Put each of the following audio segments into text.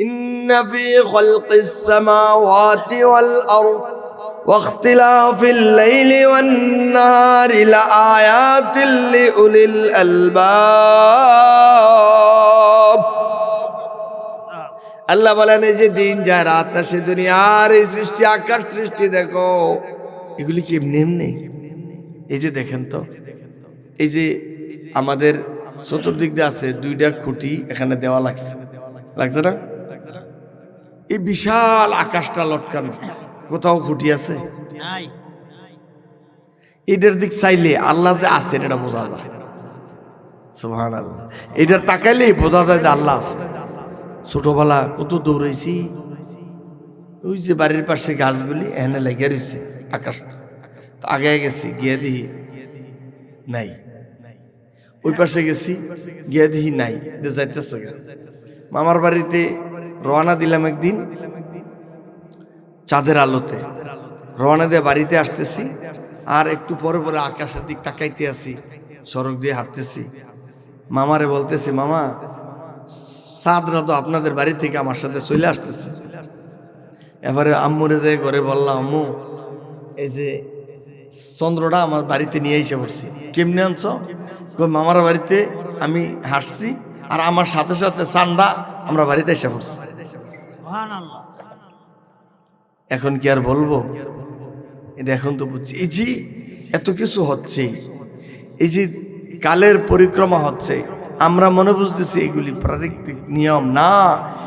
ইন্না ফি খালকিস সামাওয়াতি ওয়াল আরদ ওয়াখতিলাফিল লাইলি ওয়ান নাহারি লাআয়াতিল লিউলিল আলবাব। আল্লাহ বলেন এই যে দিন যায় রাত আসে, দুনিয়ার এই সৃষ্টি, আকাশ সৃষ্টি দেখো, এগুলি কি এমনি এমনি? এই যে দেখেন তো, এই যে আমাদের চতুর্দিক দিয়ে আছে দুইটা খুঁটি, এখানে দেওয়া লাগছে না? এই বিশাল আকাশটা লটকানো, কোথাও খুঁটি আছে? এটার দিক চাইলে আল্লাহ যে আছেন এটা বোঝা যায়। সুবহানাল্লাহ। এটার তাকাইলে বোঝা যায় যে আল্লাহ আছে। ছোটবেলা কত দৌড়াইছি, ওই যে বাড়ির পাশে গাছগুলি এখানে লেগে রয়েছে, আকাশ আগে গেছি গিয়ে দিহি নাই, ওই পাশে গেছি গিয়ে দিহি নাই, যাইতেছে। মামার বাড়িতে রওনা দিলাম একদিন চাঁদের আলোতে, রওনা দিয়ে বাড়িতে আসতেছি, আর একটু পরে পরে আকাশের দিক তাকাইতে আছি, সড়ক দিয়ে হাঁটতেছি। মামারে বলতেছি, মামা চাঁদরা তো আপনাদের বাড়ি থেকে আমার সাথে চলে আসতেছে। এবারে আম্মুরে যে ঘরে বললাম, আম্মু এই যে চন্দ্রটা আমার বাড়িতে নিয়ে এসে পড়ছি। কেমনে আনছ? মামার বাড়িতে আমি হাসছি, আর আমার সাথে সাথে চান্দা আমরা বাড়িতে এসে পড়ছি। এখন কি আর বলবো? এটা এখন তো বুঝছি। এই যে এত কিছু হচ্ছে, এই যে কালের পরিক্রমা হচ্ছে, আমরা মনে বুঝতেছি এগুলি প্রাকৃতিক নিয়ম না,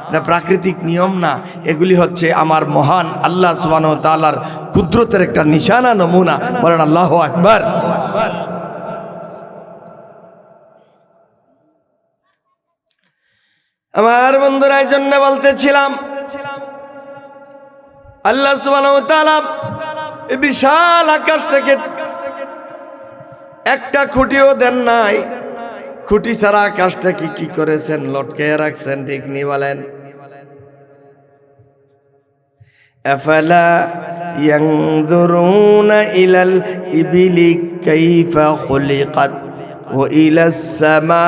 এটা প্রাকৃতিক নিয়ম না, এগুলি হচ্ছে আমার মহান আল্লাহ সুবহানাহু ওয়া তাআলার কুদরতের একটা নিশানা, নমুনা। বলেন আল্লাহু আকবার। আমার বন্ধুরা, এই জন্য বলতেছিলাম আল্লাহ সুবহানাহু ওয়া তাআলা এই বিশাল আকাশটাকে একটা খুঁটিও দেন নাই, খুঁটি ছাড়া আকাশটাকে কি করেছেন? লটকাইয়া রাখছেন, ঠিক নি বলেন? আফালা ইয়ানজুরুনা ইলাল ইবিলি কাইফা খুলিকাত ওয়া ইলাস সামাই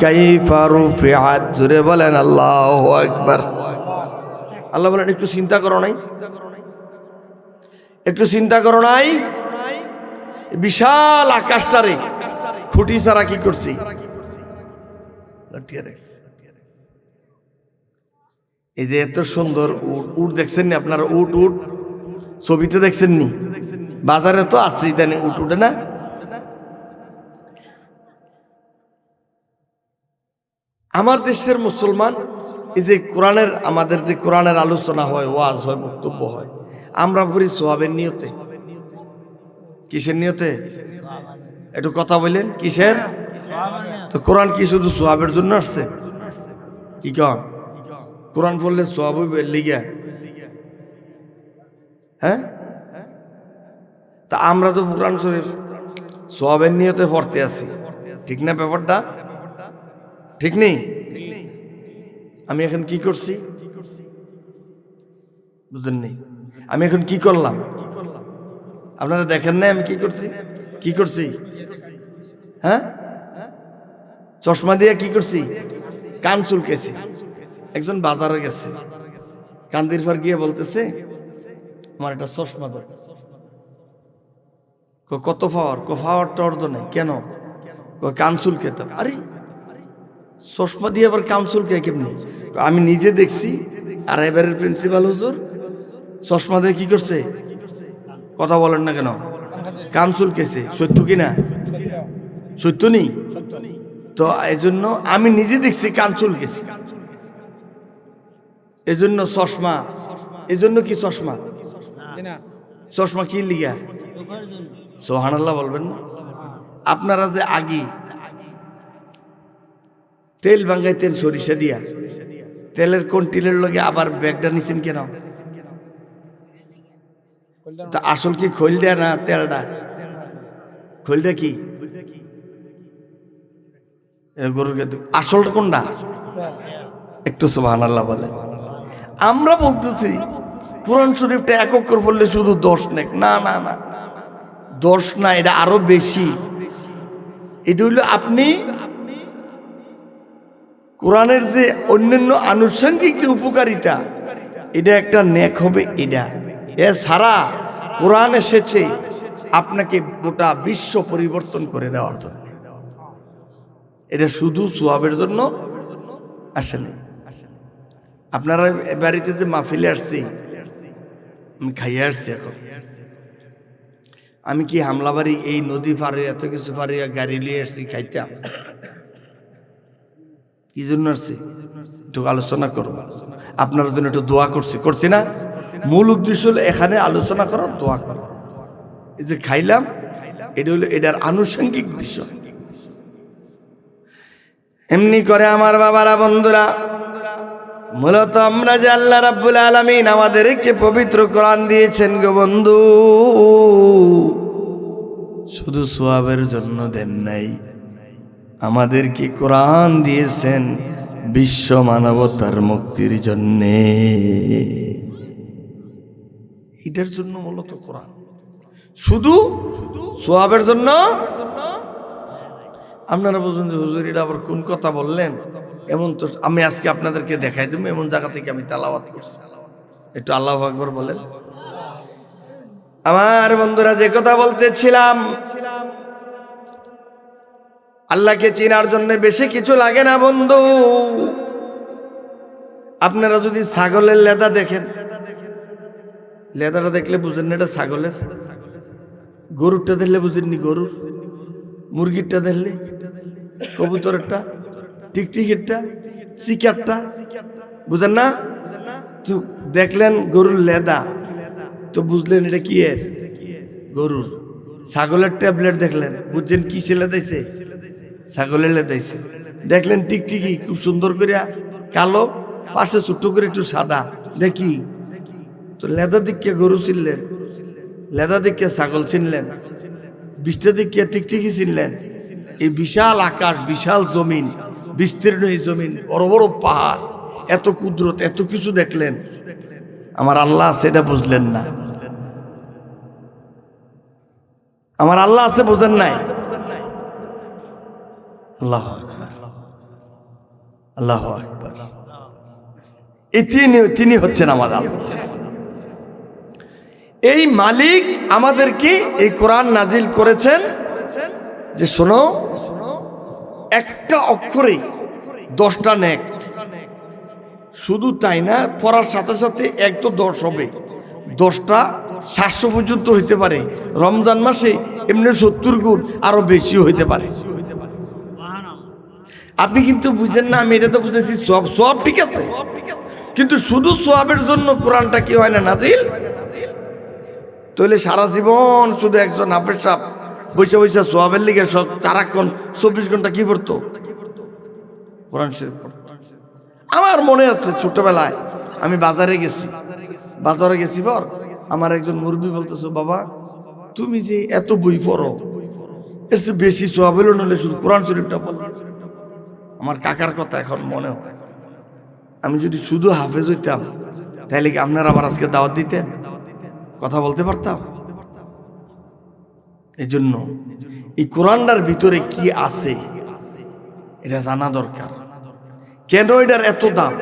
কাইফা রুফিআত। জোরে বলেন আল্লাহু আকবার। আল্লাহ বলেন একটু চিন্তা করো নাই? একটু চিন্তা করো নাই? বিশাল আকাশটারে খুঁটি ছাড়া কি করছি? এই যে এত সুন্দর উট দেখছেন নি আপনারা? উট ছবিতে দেখছেন নি? বাজারে তো আছে ইদানি উট উঠে না? আমার দেশের মুসলমান, এই যে কোরআনের, আমাদের যে কোরআনের আলোচনা হয়, ওয়াজ হয়, বক্তব্য হয়, আমরা পড়ি সোয়াবের নিয়তে। কিসের নিয়তে? একটু কথা বললেন, কিসের? তো কোরআন কি শুধু সোয়াবের জন্য আসছে? কি কন? কোরআন পড়লে সোয়াব হইবে লিগা? হ্যাঁ, তা আমরা তো কোরআন শরীফ সোয়াবের নিয়তে পড়তে আছি, ঠিক না? ব্যাপারটা ঠিক নেই? আমি এখন কি করছি বুঝলেন নি? আমি এখন কি করলাম আপনারা দেখেন না? আমি কি করছি? হ্যাঁ, চশমা দিয়ে কি করছি? কান চুলকেছি। একজন বাজারে গেছে, কান্দির পর গিয়ে বলতেছে, আমার একটা চশমা দাও। কত পাওয়ার? পাওয়ারটা অর্ধ নেই। কেন? কান চুলকেতাম। আরে চশমা দিয়ে আবার কান চুলকে কেমনি? আমি নিজে দেখছি, আর এবারের প্রিন্সিপাল হুজুর চশমা দিয়ে কি করছে? কথা বলেন না কেন? কান চুলকেছে। সত্য কিনা? সত্য নেই তো? এই জন্য আমি নিজে দেখছি কান চুলকেছে, এজন্য চশমা। এজন্য কি চশমা? চশমা কি লিগা? সুবহানাল্লাহ বলবেন না? আপনারা যে আগে তেল ভাঙ্গাইতেন সরিষা দিয়া, তেলের কোন টিলের লগে আবার ব্যাগটা নিছেন কেন? তা আসল কি খোল দেয়া না তেলটা? খোলটা কি? আসলটা কোনটা? একটু সুবহানাল্লাহ বলে। আমরা বলতেছি কোরআন শরীফটা এক অক্ষর পড়লে শুধু 10 নেক। না না না, 10 না, এটা আরো বেশি। এটা হইল আপনি কোরআনের যে অন্যান্য আনুষঙ্গিক যে উপকারিতা, এটা একটা নেক হবে। এটা এছাড়া কোরআন এসেছে আপনাকে গোটা বিশ্ব পরিবর্তন করে দেওয়ার জন্য। এটা শুধু সওয়াবের জন্য আসেনি। আপনারা বাড়িতে যে মাহফিলে আসছি, আমি খাইয়ে আসছি। এখন আমি কি হামলাবাড়ি এই নদী পারে এত কিছু পারে গাড়ি নিয়ে আসছি খাইতাম? কি জন্য আসছি? একটু আলোচনা করব, আপনার জন্য একটু দোয়া করছি না? মূল উদ্দেশ্য হলো এখানে আলোচনা করা, দোয়া করা। এই যে খাইলাম, এটা হলো এটার আনুষঙ্গিক বিষয়। এমনি করে আমার বাবারা, বন্ধুরা, মূলত আমরা যে আল্লাহ রাব্বুল আলামিন আমাদেরকে পবিত্র কোরআন দিয়েছেন গো বন্ধু, শুধু সওয়াবের জন্য দেন নাই, আমাদেরকে কোরআন দিয়েছেন বিশ্ব মানবতার মুক্তির জন্যে। এটার জন্য মূলত কোরআন, শুধু সওয়াবের জন্য। আপনারা বুঝুন যে হুজুর এটা আবার কোন কথা বললেন? এমন তো আমি আজকে আপনাদেরকে দেখাই দেব, এমন জায়গা থেকে আমি তেলাওয়াত করছি। একটু আল্লাহু আকবার বলেন। আমার বন্ধুরা, যে কথা বলতেছিলাম, আল্লাহকে চেনার জন্য বেশি কিছু লাগে না বন্ধু। আপনারা যদি ছাগলের লেদা দেখেন, লেদাটা দেখলে বুঝেন না এটা ছাগলের। গরুরটা দেখলে বুঝেননি গরুর। মুরগিরটা দেখলে, কবুতরেরটা, টিকটিকিরটা, চিকারটা, বুঝেন না? তো দেখলেন গরুর লেদা, তো বুঝলেন এটা কি এর? গরুর। ছাগলের ট্যাবলেট দেখলেন, বুঝছেন কি ছেলে দিয়েছে? ছাগলের লেদাইছে। দেখলেন টিকটিকি খুব সুন্দর করে কালো, পাশে ছোট্ট করে একটু সাদা, দেখি তো লেদা দিকে গরু চিনলেন, লেদা দিকে ছাগল চিনলেন, বৃষ্টির দিকে টিকটিকি চিনলেন। এই বিশাল আকাশ, বিশাল জমিন, বিস্তীর্ণ এই জমিন, বড় বড় পাহাড়, এত কুদরত, এত কিছু দেখলেন, আমার আল্লাহ সেটা বুঝলেন না। আমার আল্লাহ আছে, বুঝেন নাই? আল্লাহু আকবার, আল্লাহু আকবার। তিনি হচ্ছেন আমার আল্লাহ। এই মালিক আমাদেরকে এই কোরআন নাজিল করেছেন যে শোনো, একটা অক্ষরেই 10টা নেক। শুধু তাই না, পড়ার সাথে সাথে 1 তো 10 হবে, 10টা 700 পর্যন্ত হইতে পারে। রমজান মাসে এমনি 70 গুণ আরো বেশিও হইতে পারে। আপনি কিন্তু বুঝেন না, আমি এটা তো বুঝেছি। সব ঠিক আছে, কিন্তু শুধু সওয়াবের জন্য কোরআনটা কি হয় না নাজিল? তাহলে সারা জীবন শুধু একজন হাফেজ সাহেব বৈশা বৈশা সওয়াবের লিগে সব সারাক্ষণ 24 ঘন্টা কি পড়তো? কোরআন শরীফ পড়তো। আমার মনে আছে ছোটবেলায় আমি বাজারে গেছি পর আমার একজন মুরব্বী বলতেছে, বাবা তুমি যে এত বই পড়ো, এর চেয়ে বেশি সওয়াব হলো নলে শুধু কোরআন শরীফটা পড়ো। আমার কাকার কথা এখন মনে হয়, আমি যদি শুধু হাফেজ হইতাম তাহলে কি আপনারা আমার আজকে দাওয়াত দিতেন? কথা বলতে পারতাম? এই জন্য এই কোরআনটার ভিতরে কি আছে এটা জানা দরকার। কেন এটার এত দাম?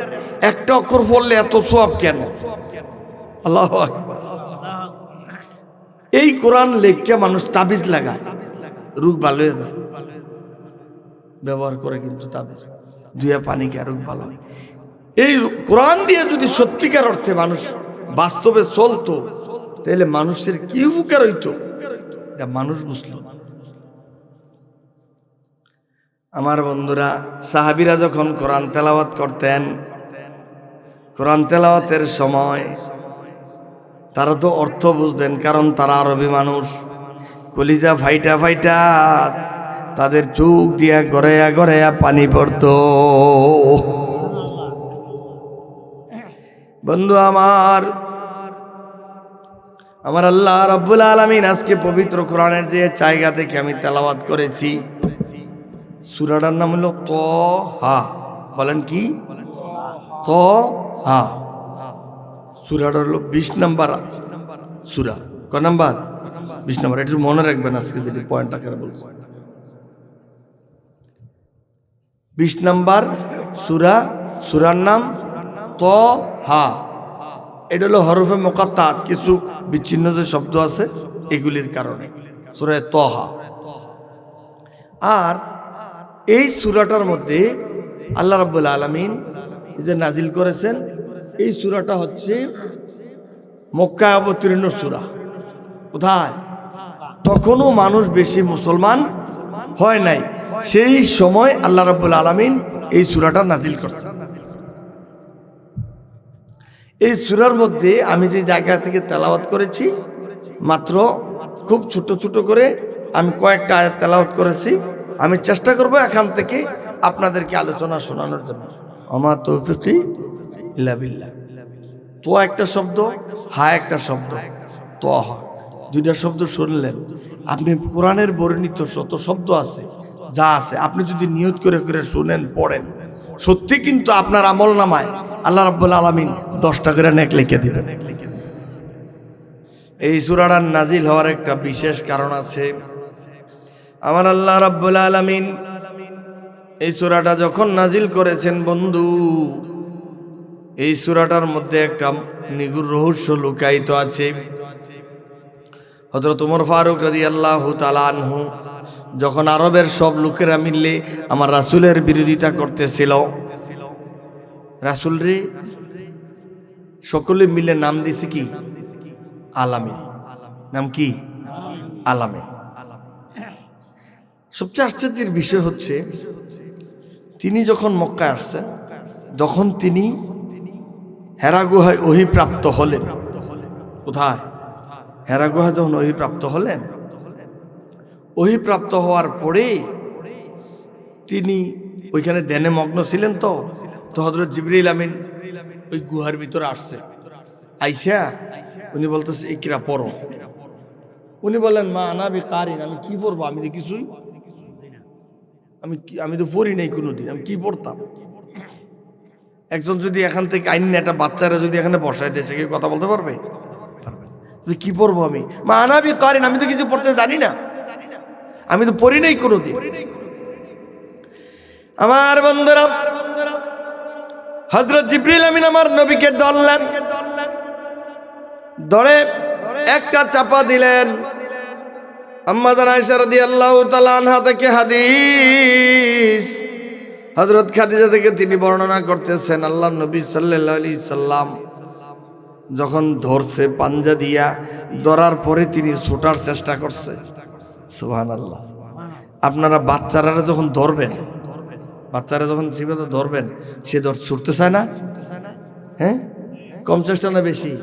একটা অক্ষর পড়লে এত সওয়াব কেন? আল্লাহু আকবার। এই কোরআন লেখকে মানুষ তাবিজ লাগায়, রোগ ভালো হয়ে যায়, ব্যবহার করে, কিন্তু তাবিজ দুয়া পানি কে রোগ ভালো হয়। এই কোরআন দিয়ে যদি সত্যিকার অর্থে মানুষ বাস্তবে চলতো, তাহলে মানুষের কি উপকার হইতো এটা মানুষ বুঝলো। আমার বন্ধুরা, সাহাবীরা যখন কোরআন তেলাওয়াত করতেন, কোরআন তেলাওয়াতের সময় তারা তো অর্থ বুঝতেন, কারণ তারা আরবি মানুষ। কলিজা ফাইটা ফাইটা তাদের চোখ দিয়া গড়াইয়া গড়াইয়া পানি পড়তো। বন্ধু আমার আল্লাহ রাব্বুল আলামিন আজকে পবিত্র কোরআনের যে জায়গা থেকে আমি তেলাওয়াত করেছি, সূরাটার নাম হলো তাহা। বলেন কি? তাহা। সূরাটা হলো 20 নম্বর সূরা। ক নাম্বার? 20 নম্বর। এটা মনে রাখবেন আজকে যদি পয়েন্ট আকারে বলছি। 20 নম্বর সূরা, সূরার নাম তহা। এটা হলো হরফে মুকাত্তাত, কিছু বিচ্ছিন্ন যে শব্দ আছে এগুলির কারণে সূরা তহা। আর এই সূরাটার মধ্যে আল্লাহ রাব্বুল আলামিন যে নাজিল করেছেন, এই সূরাটা হচ্ছে মক্কায় অবতীর্ণ সূরা। কোথায়? তখনও মানুষ বেশি মুসলমান হয় নাই, সেই সময় আল্লাহ রাব্বুল আলামিন এই সূরাটা নাজিল করছেন। এই সূরার মধ্যে আমি যে জায়গা থেকে তেলাওয়াত করেছি, মাত্র খুব ছোট ছোট করে আমি কয়েকটা আয়াত তেলাওয়াত করেছি। আমি চেষ্টা করব এখান থেকে আপনাদেরকে আলোচনা শোনানোর জন্য। আমা তৌফিকি ইল্লা বিল্লাহ। তো একটা শব্দ, হা একটা শব্দ, তহা, দুইটা শব্দ শুনলেন। আপনি কোরআনের বর্ণিত শত শব্দ আছে, যা আছে আপনি যদি নিয়ত করে করে শুনেন, পড়েন, সত্যি কিন্তু আপনার আমল নামায় আল্লাহ রাব্বুল আলামিন 10টা করে নেক লিখে দিবেন। এই সূরাটার নাজিল হওয়ার একটা বিশেষ কারণ আছে। আমার আল্লাহ রাব্বুল আলামিন এই সূরাটা যখন নাজিল করেছেন বন্ধু, এই সূরাটার মধ্যে একটা নিগুড় রহস্য লুকায়িত আছে। হযরত ওমর ফারুক রাদিয়াল্লাহু তাআলা আনহু যখন আরবের সব লোকেরা মিলে আমার রাসূলের বিরোধিতা করতেছিল, রাসূল রে সকলে মিলে নাম দিছে কি? আলামিন। নাম কি? আলামিন। সবচেয়ে আশ্চর্যের বিষয় হচ্ছে, তিনি যখন মক্কায় আসছেন, তখন তিনি হেরা গুহায় ওহী প্রাপ্ত হলেন। কোথায়? হেরা গুহায় যখন ওহী প্রাপ্ত হলেন, ওহী প্রাপ্ত হওয়ার পরে তিনি ওইখানে ধ্যানে মগ্ন ছিলেন। তো হযরত জিবরাইল আমিন ওই গুহার ভিতরে আসছে। আইসা উনি বলতেছে ইকরা পড়ো। উনি বলেন মা আনা বিকারিন, আমি কি পড়বো? আমি তো কিছুই আমি তো পড়ি নাই কোনোদিন, আমি কি পড়তাম? একজন যদি এখান থেকে আইন একটা বাচ্চারা যদি এখানে বসায় দেয়, সে কি কথা বলতে পারবে? যে কি পড়বো আমি? মা আনা বিকারিন, আমি তো কিছু পড়তে জানি না, আমি তো পড়ি নাই কোনোদিন। আমার বন্ধুরা, হযরত জিবরিল আমিন আমার নবীকে ধরলেন, ধরে একটা চাপা দিলেন। আম্মা জান আয়েশা রাদিয়াল্লাহু তাআলা আনহা থেকে হাদিস, হযরত খাদিজা থেকে তিনি বর্ণনা করতেছেন, আল্লাহর নবী সাল্লাল্লাহু আলাইহি সাল্লাম যখন ধরছে পাঞ্জা দিয়া, ধরার পরে তিনি ছোটার চেষ্টা করছে। সুবহানাল্লাহ। আপনারা বাচ্চারা যখন ধরবেন, বাচ্চারা যখন জীবিত ধরবেন, সে ছুটতে চায় না? হ্যাঁ, কম চেষ্টা না বেশি?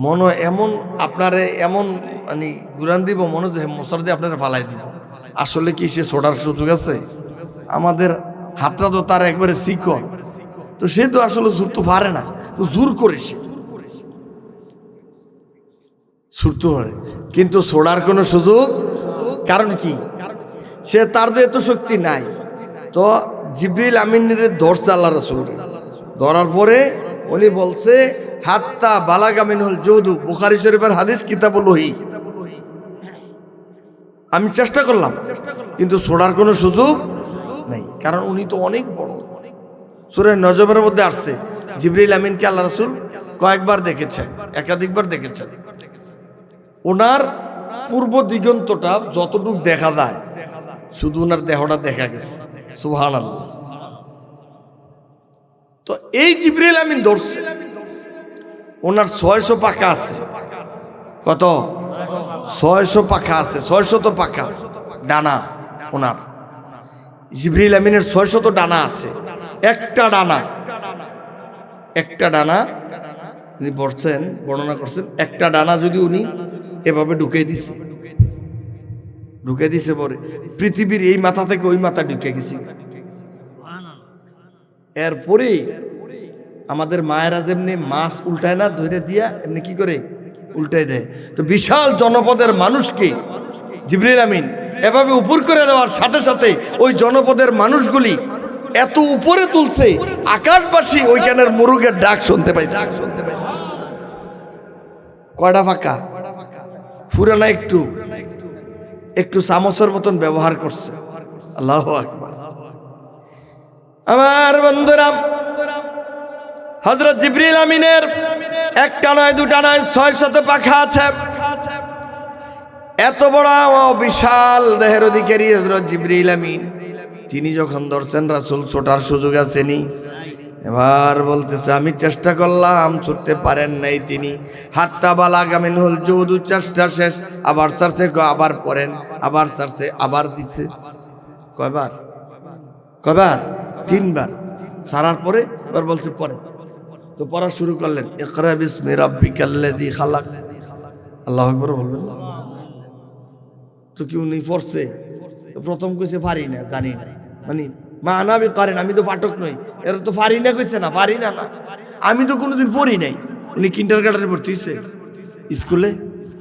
মনে এমন আপনারে এমন মানে গুরান দিব, মনে যে মশার দিয়ে আপনারা ফালাই দিব। আসলে কি সে ছোটার সুযোগ আছে? আমাদের হাতটা তো তার একবারে চিকন, তো সে তো আসলে ছুটতে পারে না, তো জোর করে সে ছুটতে পারে, কিন্তু ছোড়ার কোনো সুযোগ। কারণ কি? সে তার তো এত শক্তি নাই। তো জিবরিল আমিনের ধরছে আল্লাহ রাসূল, ধরার পরে উনি বলছে হাত্তা বালাগা মিনহুল জুদু, বুখারী শরীফের হাদিস, কিতাবুল ওহী। আমি চেষ্টা করলাম, কিন্তু ছোড়ার কোনো সুযোগ নাই, কারণ উনি তো অনেক বড়। সূরা নজমের মধ্যে আসছে, জিবরিল আমিনকে আল্লাহ রাসূল কয়েকবার দেখেছেন, একাধিকবার দেখেছেন। ওনার পূর্ব দিগন্তটা যতটুকু দেখা যায়, শুধু ওনার দেহটা দেখা গেছে। সুবহানাল্লাহ। তো এই জিবরিল আমিন ধরছে, ওনার 600 পাখা আছে। কত? 600 পাখা আছে, 600 পাখা ডানা ওনার। জিবরিল আমিনের 600 ডানা আছে। একটা ডানা উনি বলছেন, বর্ণনা করছেন, একটা ডানা যদি উনি এভাবে ঢুকে দিছে পরে পৃথিবীর এই মাথা থেকে ওই মাথা ঢুকে গেছি। এরপরে আমাদের মায়েরা যেমনি মাছ উল্টায় না, ধরে দিয়া এমনি কি করে উল্টায় দেয়, তো বিশাল জনপদের মানুষকে জিবরিল আমিন এভাবে উপর করে দেওয়ার সাথে সাথে ওই জনপদের মানুষগুলি এত উপরে তুলছে, আকাশবাসী ওইখানের মুরুগের ডাক শুনতে পাইছে। কয়টা ফাঁকা? ফুরানা একটু চামচের মতন ব্যবহার করছে। আল্লাহু আকবার। আমার বন্ধুরা, হযরত জিবরিল আমিনের একটা নয় দুটা নয় 600 পাখা আছে। এত বড় বিশাল দেহের অধিকারী হযরত জিবরিল আমিন, তিনি যখন ধরছেন রাসূল ছোটার সুযোগ আসেনি। এবার বলতেছে আমি চেষ্টা করলাম, ছুটতে পারেন নাই তিনি। হাত্তা বালাগা মিনহুল জুদু, চেষ্টা শেষ। আবার ছাড়ছে, আবার পড়েন, আবার ছাড়ছে, আবার দিছে। কয়বার? 3বার। ছাড়ার পরে এবার বলছে পড়ে। তো পড়া শুরু করলেন, ইকরা বিসমি রাব্বিকাল্লাযী খালাক। আল্লাহু আকবার বলবেন। তো কি উনি পড়ছে? প্রথম কইছে পারি না, জানি না, মানে মানাবি করেন, আমি তো পাঠক নই, এরা তো পারি না কইছে না, পারি না না, আমি তো কোনোদিন পড়ি নাই। উনি কিন্ডারগার্টেনে ভর্তি হয়েছে, স্কুলে,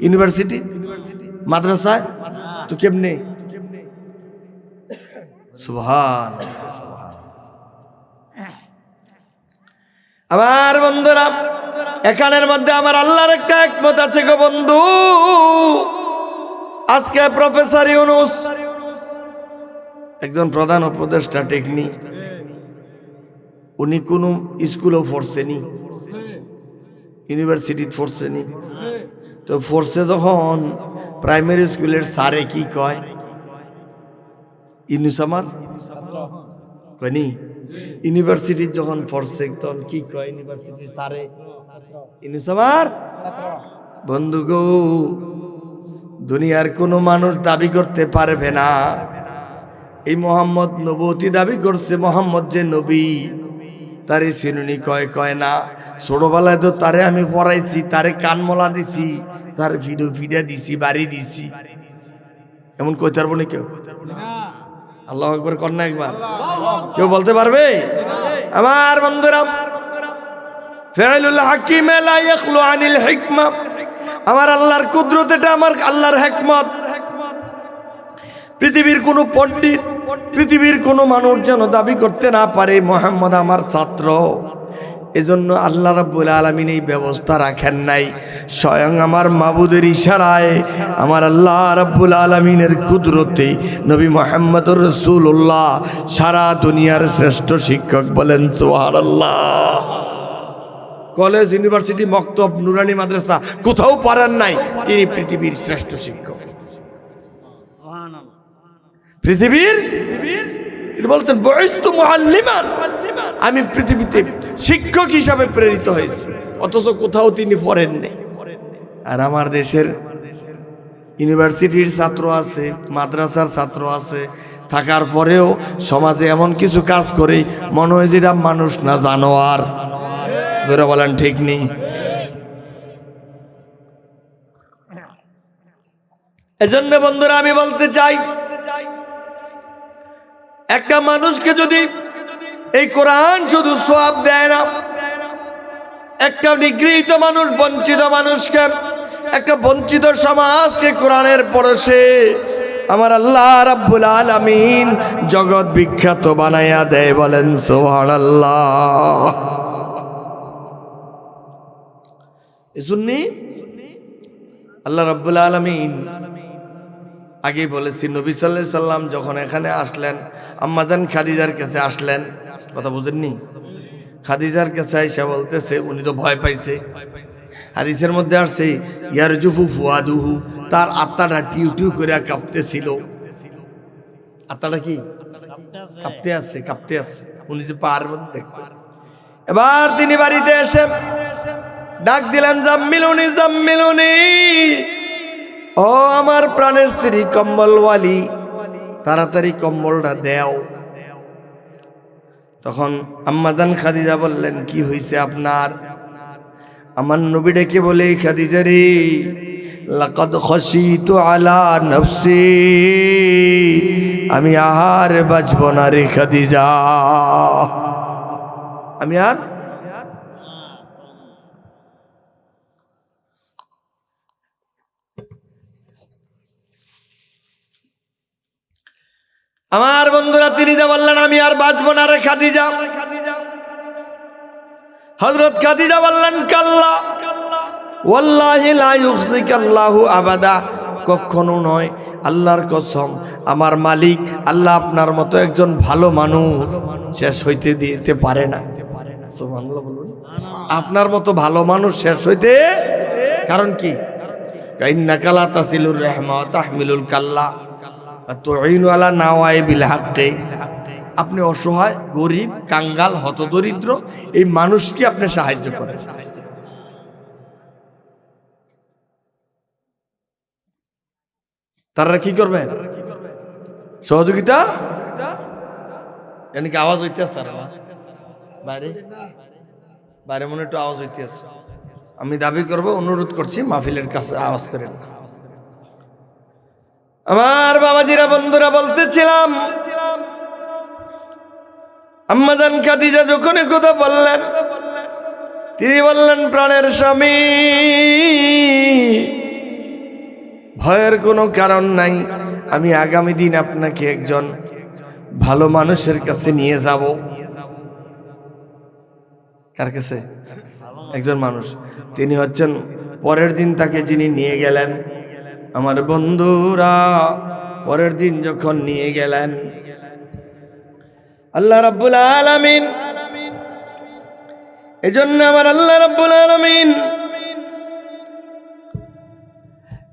ইউনিভার্সিটি, মাদ্রাসায়, তো কেমনে? সুবহান। আমার বন্ধুরা, এখানের মধ্যে আমার আল্লাহর একটা একমত আছে গো বন্ধু। আজকে প্রফেসর ইউনূস একজন প্রধান উপদেষ্টা টেকনিক, উনি কোন স্কুলেও পড়ছেনি, ইউনিভার্সিটি পড়ছেনি। তো পড়ছে যখন প্রাইমারি স্কুলের স্যারে কি কয়, ইউনূস আমার কয়নি। ইউনিভার্সিটির যখন পড়ছে তখন কি কয় ইউনিভার্সিটির স্যারে, ইউনূস আমার বন্ধু গো। দুনিয়ার কোনো মানুষ দাবি করতে পারবে না এই মোহাম্মদ নবুয়তি দাবি করছে, মোহাম্মদ যে নবী তারে চিনুনি, কয় না। ছোটবেলায় তো তারে আমি পড়াইছি, তারে কানমলা দিছি, তার ফিডা দিছি, বাড়ি দিছি, এমন কইতে পারবো না কেউ? আল্লাহু আকবার কর না একবার, কেউ বলতে পারবে? আমার বন্ধুরা, ফাইলুল হাকিমে লা ইয়াখলু আনিল হিকমা, আমার আল্লাহর কুদরত, এটা আমার আল্লাহর হিকমত। পৃথিবীর কোন পণ্ডিত, পৃথিবীর কোন মানুষ যেন দাবি করতে না পারে মুহাম্মদ আমার ছাত্র। এজন্য আল্লাহ রাব্বুল আলামিন এই ব্যবস্থা রাখেন নাই। স্বয়ং আমার মাবুদের ইশারায়, আমার আল্লাহ রাব্বুল আলামিনের কুদরতে নবী মুহাম্মদুর রাসূলুল্লাহ সারা দুনিয়ার শ্রেষ্ঠ শিক্ষক। বলেন সুবহানাল্লাহ। কলেজ, ইউনিভার্সিটি, মক্তব, নুরানি মাদ্রাসা কোথাও পারেন নাই, তিনি পৃথিবীর শ্রেষ্ঠ শিক্ষক। পৃথিবীর বলতেন বুইস্তু মুআল্লিমান, আমি পৃথিবীতে শিক্ষক হিসাবে প্রেরিত হয়েছি, অথচ কোথাও তিনি পড়েন নাই। আর আমার দেশের ইউনিভার্সিটির ছাত্র আছে, মাদ্রাসার ছাত্র আছে, থাকার পরেও সমাজে এমন কিছু কাজ করে মনে হয় যেটা মানুষ না, জানোয়ার। ধরে বলেন ঠিক নেই? এজন্য বন্ধুরা আমি বলতে চাই, একটা মানুষকে যদি এই কোরআন শুধু সওয়াব দেয় না, একটা নিগৃহীত মানুষ, বঞ্চিত মানুষকে, একটা বঞ্চিত সমাজকে কোরআনের পরশে আমার আল্লাহ রাব্বুল আলামিন জগৎ বিখ্যাত বানাইয়া দেয়। বলেন সুবহানাল্লাহ। এজন্য আল্লাহ রাব্বুল আলামিন আগে বলেছি, নবী সাল্লাল্লাহু আলাইহি সাল্লাম যখন এখানে আসলেন, আম্মাজান খাদিজার কাছে আসলেন, কথা বুঝেননি? খাদিজার কাছে আয়েশা বলতেছে, উনি তো ভয় পাইছে। হাদিসের মধ্যে আসছে ইয়ারজুফু ফুয়াদুহু, তার আত্মাটা টিউ টিউ করে কাঁপতেছিল। আত্মাটা কি কাঁপতে আছে, উনি যে পাহাড়ের মধ্যে দেখছে। এবার তিনি বাড়িতে এসে ডাক দিলেন, জাম্মিলুনি জাম্মিলুনি, ও আমার প্রাণের স্ত্রী কম্বলওয়ালি, তাড়াতাড়ি কম্বলটা দেও। তখন আম্মাজান খাদিজা বললেন, কি হয়েছে আপনার? আমার নবী ডেকে বলে, খাদিজা রে, লাকাদ খাশিতু আলা নফসি, আমি আর বাঁচব না রে খাদিজা, আমি আর। আমার বন্ধুরা, তিনি যা বললেন, আমি আর বাঁচব না রে খাদিজা। হযরত খাদিজা বললেন, কাল্লা ওয়াল্লাহি লা ইউখজিকাল্লাহু আবাদা, কখনো নয়, আল্লাহর কসম, আমার মালিক আল্লাহ আপনার মতো একজন ভালো মানুষ শেষ হইতে দিতে পারে না। সুবহানাল্লাহ বলুন। আপনার মতো ভালো মানুষ শেষ হইতে, কারণ কি? ইন্নাকা লা তাসিলুর রাহমা ওয়া তাহমিলুল কাল্লা ওয়া তুঈনু আলা নাওয়াইবিল হাক্কি। আপনি অসহায়, গরিব, কাঙ্গাল, হতদরিদ্র এই মানুষকে আপনি সাহায্য করেন। তারা কি করবেন? সহযোগিতা। এখানে কি আওয়াজ হইতেছে? বাইরে বাইরে মনে একটু আওয়াজ হইতেছে। আমি দাবি করব, অনুরোধ করছি মাহফিলের কাছে আওয়াজ করেন। আমার বাবাজিরা, বন্ধুরা, বলতেছিলাম আম্মাজান খাদিজা যখন কথা বললেন, তিনি বললেন, প্রাণের স্বামী, ভয়ের কোনো কারণ নাই, আমি আগামী দিন আপনাকে একজন ভালো মানুষের কাছে নিয়ে যাব। কার কাছে? একজন মানুষ, তিনি হচ্ছেন পরের দিন তাকে যিনি নিয়ে গেলেন। আমার বন্ধুরা, পরের দিন যখন নিয়ে গেলেন, আল্লাহ রাব্বুল আলামিন, এজন্য আমার আল্লাহ রাব্বুল আলামিন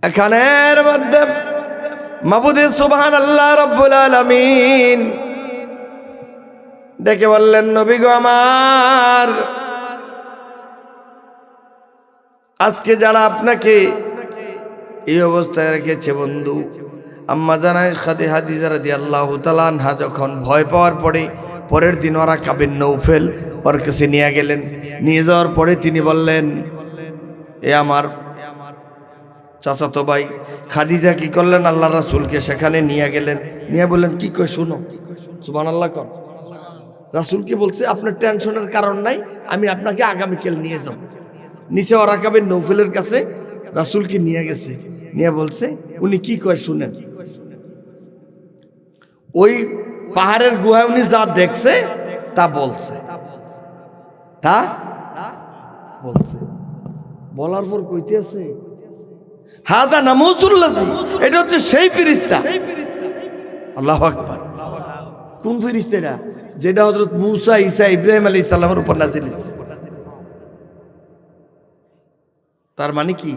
এখানের মধ্যে মাবুদে সুবহানাল্লাহ রাব্বুল আলামিন ডেকে বললেন, নবী গো আমার, আজকে যারা আপনাকে এই অবস্থায় রেখেছে বন্ধু, আম্মা জানাই খাদিজা রাদিয়াল্লাহু তাআলা আনহা যখন ভয় পাওয়ার পরে পরের দিন ওয়ারাকা বিন নওফেল ওর কাছে নিয়ে গেলেন। নিয়ে যাওয়ার পরে তিনি বললেন, এ আমার চাচাতো ভাই। খাদিজা কি করলেন? আল্লাহ রাসূলকে সেখানে নিয়ে গেলেন। নিয়ে বললেন, কি কয় শুনো। সুবহানাল্লাহ কর। রাসূলকে বলছে, আপনার টেনশনের কারণ নাই, আমি আপনাকে আগামীকাল নিয়ে যাব। নিচে ওয়ারাকা বিন নওফেলের কাছে রাসূলকে নিয়ে গেছে। নিয়ে বলছে, উনি কি কয় শুনেন। ওই পাহাড়ের গুহায় উনি যা দেখছে তা বলছে, তা বলছে। বলার পর কইতে আছে, হাদা নামুসুল্লাযী, এটা হচ্ছে সেই ফেরেশতা। আল্লাহু আকবার। কোন ফেরেশতা? যেটা হযরত মূসা, ঈসা, ইব্রাহিম আলাইহিস সালামের উপর নাযিল হয়েছে। তার মানে কি?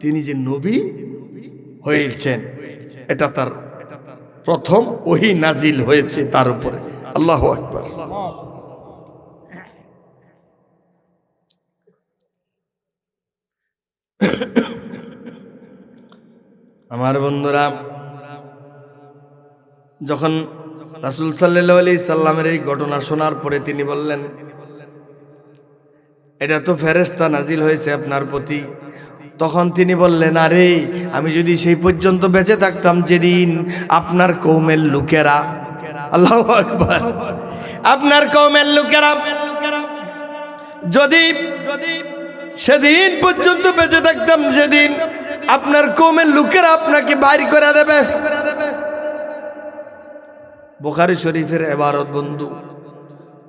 তিনি যে নবী হয়েছেন, এটা তার প্রথম ওহী নাজিল হয়েছে তার উপরে। আল্লাহু আকবার। আমার বন্ধুরা, যখন রাসূল সাল্লাল্লাহু আলাইহি সাল্লামের এই ঘটনা শোনার পরে তিনি বললেন, এটা তো ফেরেশতা নাজিল হয়েছে আপনার প্রতি। তখন তিনি বললেন, আরে আমি যদি সেই পর্যন্ত বেঁচে থাকতাম যেদিন আপনার কওমের লোকেরা, আল্লাহু আকবার, আপনার কওমের লোকেরা যদি সেদিন পর্যন্ত বেঁচে থাকতাম, সেদিন আপনার কওমের লোকেরা আপনাকে বাইর করে দেবে। বুখারী শরীফের ইবারত বন্ধু।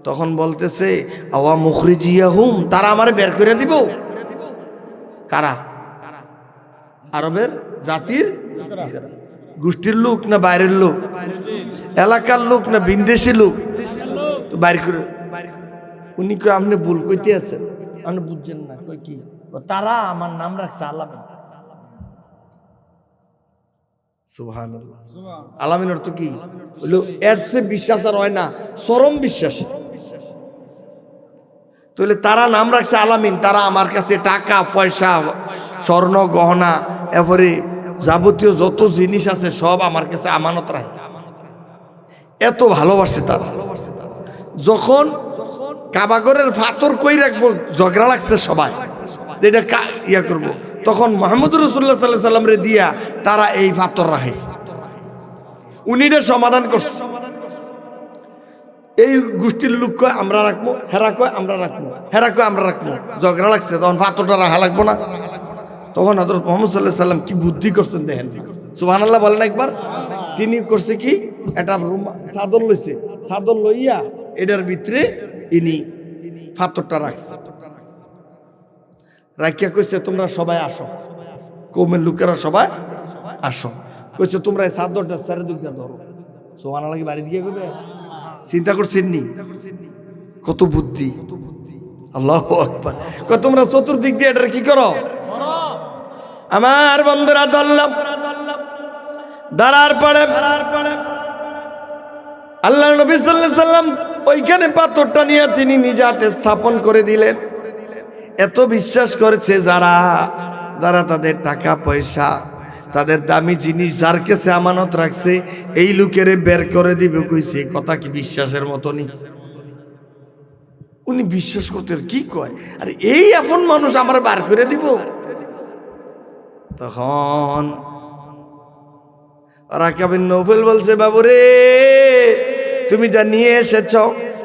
তখন বলতেছে, আওয়া মুখরিজিয়াহুম, তারা আমারে বের করে দিব। কারা? আরবের জাতির গোষ্ঠীর লোক না বাইরের লোক? এলাকার লোক না বিদেশি লোক? তো বাইর করে। উনি কই, আপনি ভুল কইতে আছেন, আপনি বুঝছেন না। কই কি? তারা আমার নাম রাখছে আলামিন। সুবহানাল্লাহ। আলামিন অর্থ কি? হলো এর চেয়ে বিশ্বাস আর হয় না, চরম বিশ্বাস। তাহলে তারা নাম রাখছে আলামিন, তারা আমার কাছে টাকা পয়সা, স্বর্ণ গহনা, এরপরে যাবতীয় যত জিনিস আছে সব আমার কাছে আমানত রাখে। এত ভালোবাসে তারা। যখন কাবাগরের পাথর কই রাখবো, ঝগড়া লাগছে সবাই, এটা ইয়া করবো, তখন মুহাম্মদুর রাসূলুল্লাহ সাল্লাল্লাহু আলাইহি ওয়াসাল্লাম রে দিয়া তারা এই পাথর রাখাইছে। উনিরে সমাধান করছে। এই গোষ্ঠীর লোক কয় আমরা রাখবো, হেরা কয় আমরা রাখবো, হেরা কয় আমরা রাখবো। ঝগড়া লাগছে, তখন পাথরটা রাখা লাগবো না? তখন হযরত মুহাম্মদ সাল্লাল্লাহু আলাইহি ওয়াসাল্লাম কি বুদ্ধি করছেন দেখেন। সুবহানাল্লাহ বলেন একবার। তিনি করছে কি, একটা চাদর লইছে, চাদর লইয়া এটার ভিতরে ইনি পাথরটা রাখছে। রাখিয়া কইছে, তোমরা সবাই আসো, কওমের লোকেরা সবাই আসো। কইছে তোমরা এই চাদরটা চারে দিকে ধরো, সুবহানাল্লাহ কি বাড়ি দিকে কইবে? চিন্তা করছেন নি কত বুদ্ধি, আল্লাহু আকবার। কই তোমরা চতুর্দিক দিয়ে এটা কি করো? আমার বন্ধুরা ধরলাম, দাঁড়ার পরে আল্লাহ নবী সাল্লাল্লাহু আলাইহি সাল্লাম ওইখানে পাথরটা নিয়ে তিনি নিজ হাতে স্থাপন করে দিলেন। এত বিশ্বাস করেছে যারা যারা তাদের টাকা পয়সা, তাদের দামি জিনিস যার কাছে আমানত রাখছে, এই লোকেরে বের করে দিবে কইছে। কথা কি বিশ্বাসের মতনই? উনি বিশ্বাস করতেন, কি কয়, আরে এই আপন মানুষ আমার বার করে দিব? তখন রাকা বিন নৌফল বলছে, বাবুরে তুমি যা নিয়ে এসেছ,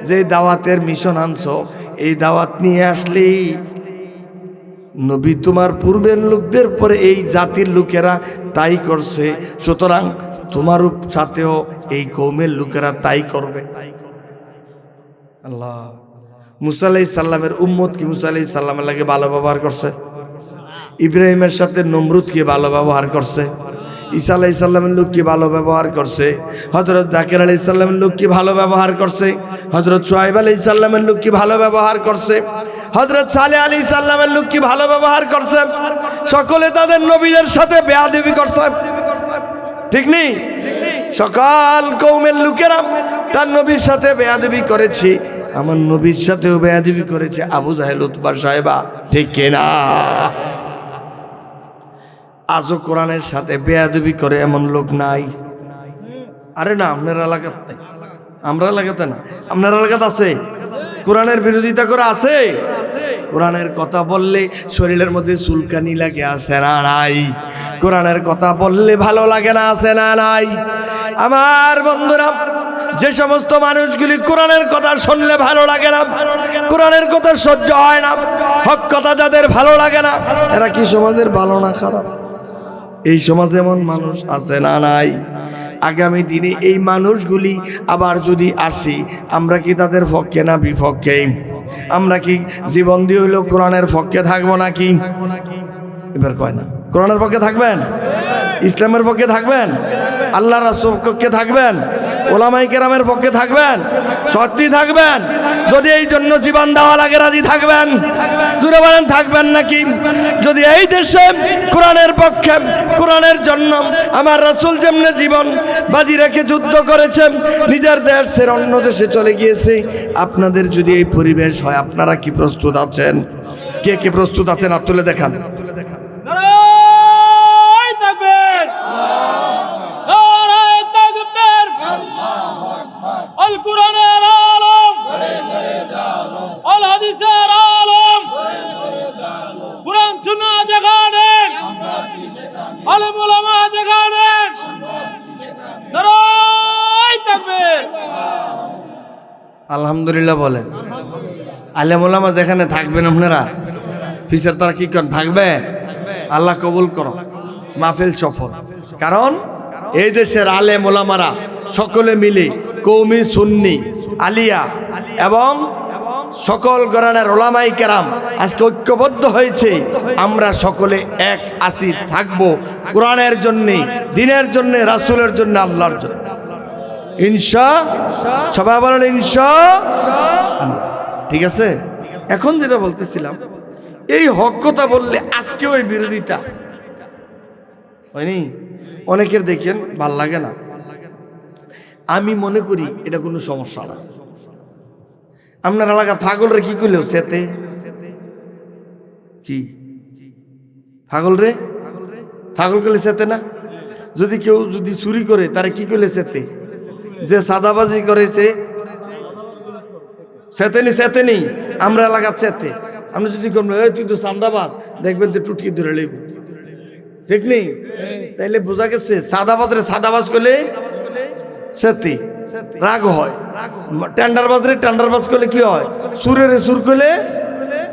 যে দাওয়াতের মিশন আনছো, এই দাওয়াত নিয়ে আসলি নবী তোমার পূর্বের লোকদের পরে এই জাতির লোকেরা তাই করছে, সুতরাং তোমার সাথেও এই কওমের লোকেরা তাই করবে। আল্লাহ, মুসা আলাইহিস সালামের উম্মত কি মুসা আলাইহিস সালামের লাগে ভালো ব্যবহার করছে? ইব্রাহিমের সাথে নমরুদ কি ভালো ব্যবহার করছে? ঈসা আলাইহিস সালামের লোক কি ভালো ব্যবহার করছে? হযরত জাকির আলাইহিস সালামের লোক কি ভালো ব্যবহার করছে? হযরত শুআয়ব আলাইহিস সালামের লোক কি ভালো ব্যবহার করছে? হযরত সালেহ আলাইহিস সালামের লোক কি ভালো ব্যবহার করছে? সকলে তাদের নবীদের সাথে বেয়াদবি করছে, ঠিক নেই? সকল কওমের লোকেরা তার নবীর সাথে বেয়াদবি করেছে, আমার নবীর সাথেও বেয়াদবি করেছে আবু জাহেল, উতবা, সাহেবা, ঠিক কিনা? আজও কোরআনের সাথে বেয়াদবি করে এমন লোক নাই? আরে না, আপনার এলাকাতে নাই, আমরা এলাকাতে না, আপনার এলাকাতে আছে। কোরআনের বিরোধিতা করে আছে। কোরআনের কথা বললে শরীরের মধ্যে চুলকানি লাগে, আছে না নাই? কোরআনের কথা বললে ভালো লাগে না, আছে না নাই? আমার বন্ধুরা, যে সমস্ত মানুষগুলি কোরআনের কথা শুনলে ভালো লাগে না, কোরআনের কথা সহ্য হয় না, হক কথা যাদের ভালো লাগে না, এরা কি সমাজের ভালো না খারাপ? এই সমাজে এমন মানুষ আছে না নাই? আগামী দিনে এই মানুষগুলি আবার যদি আসি, আমরা কি তাদের পক্ষে না বিপক্ষে? আমরা কি জীবন দিয়ে হইলেও কোরআনের পক্ষে থাকবো নাকি? এবার কয় না, কোরআনের পক্ষে থাকবেন? ইসলামের পক্ষে থাকবেন? আল্লাহ রাসূলের পক্ষে থাকবেন? ওলামায়ে কেরামের পক্ষে থাকবেন? সত্যি থাকবেন? যদি এই জন্য জীবন দেওয়া লাগে রাজি থাকবেন? জুড়ে বলেন, থাকবেন নাকি? যদি এই দেশে কোরআনের পক্ষে, কোরআনের জন্য আমার রাসূল যেমনে জীবন বাজি রেখে যুদ্ধ করেছেন, নিজের দেশ ছেড়ে অন্য দেশে চলে গিয়েছে, আপনাদের যদি এই পরিবেশ হয়, আপনারা কি প্রস্তুত আছেন? কে কে প্রস্তুত আছেন? হাত তুলে দেখান। আলহামদুলিল্লাহ বলেন। আলেম ওলামা যেখানে থাকবেন আপনারা, ফিচার তারা কি করেন? থাকবে। আল্লাহ কবুল করো, মাহফিল সফল। কারণ এই দেশের আলেম ওলামারা সকলে মিলে কওমি, সুন্নি, আলিয়া এবং সকল ঘরানার ওলামায়ে কেরাম আজকে ঐক্যবদ্ধ হয়েছে। আমরা সকলে এক আছি, থাকবো কোরআনের জন্যে, দিনের জন্যে, রাসূলের জন্য, আল্লাহর জন্য, ইনশাআল্লাহ। সবাই বলেন ইনশাআল্লাহ। ঠিক আছে? এখন যেটা বলতেছিলাম, এই হক কথা বললে আজকেও এই বিরোধিতা হয়নি? অনেকের দেখেন ভাল লাগে না। আমি মনে করি এটা কোনো সমস্যা না। আপনার এলাকা পাগলরে কি করলেও সেতে কি পাগল রে, পাগল করলে সেতে না? যদি কেউ যদি চুরি করে, তারা কি করলে সেতে? যে সাদাবাজি করেছে সেতেনি, সেতেনি। আমরা এলাকার সেতে, আমরা যদি তুই তো চান্দাবাজ, দেখবেন তো টুটকি ধরে লেব, ঠিক নেই? তাইলে বোঝা গেছে সাদাবাজরে সাদাবাজ করলে সেতে রাগ হয়, টেন্ডারবাজরে টেন্ডারবাজ করলে কি হয়? সুরের সুর করলে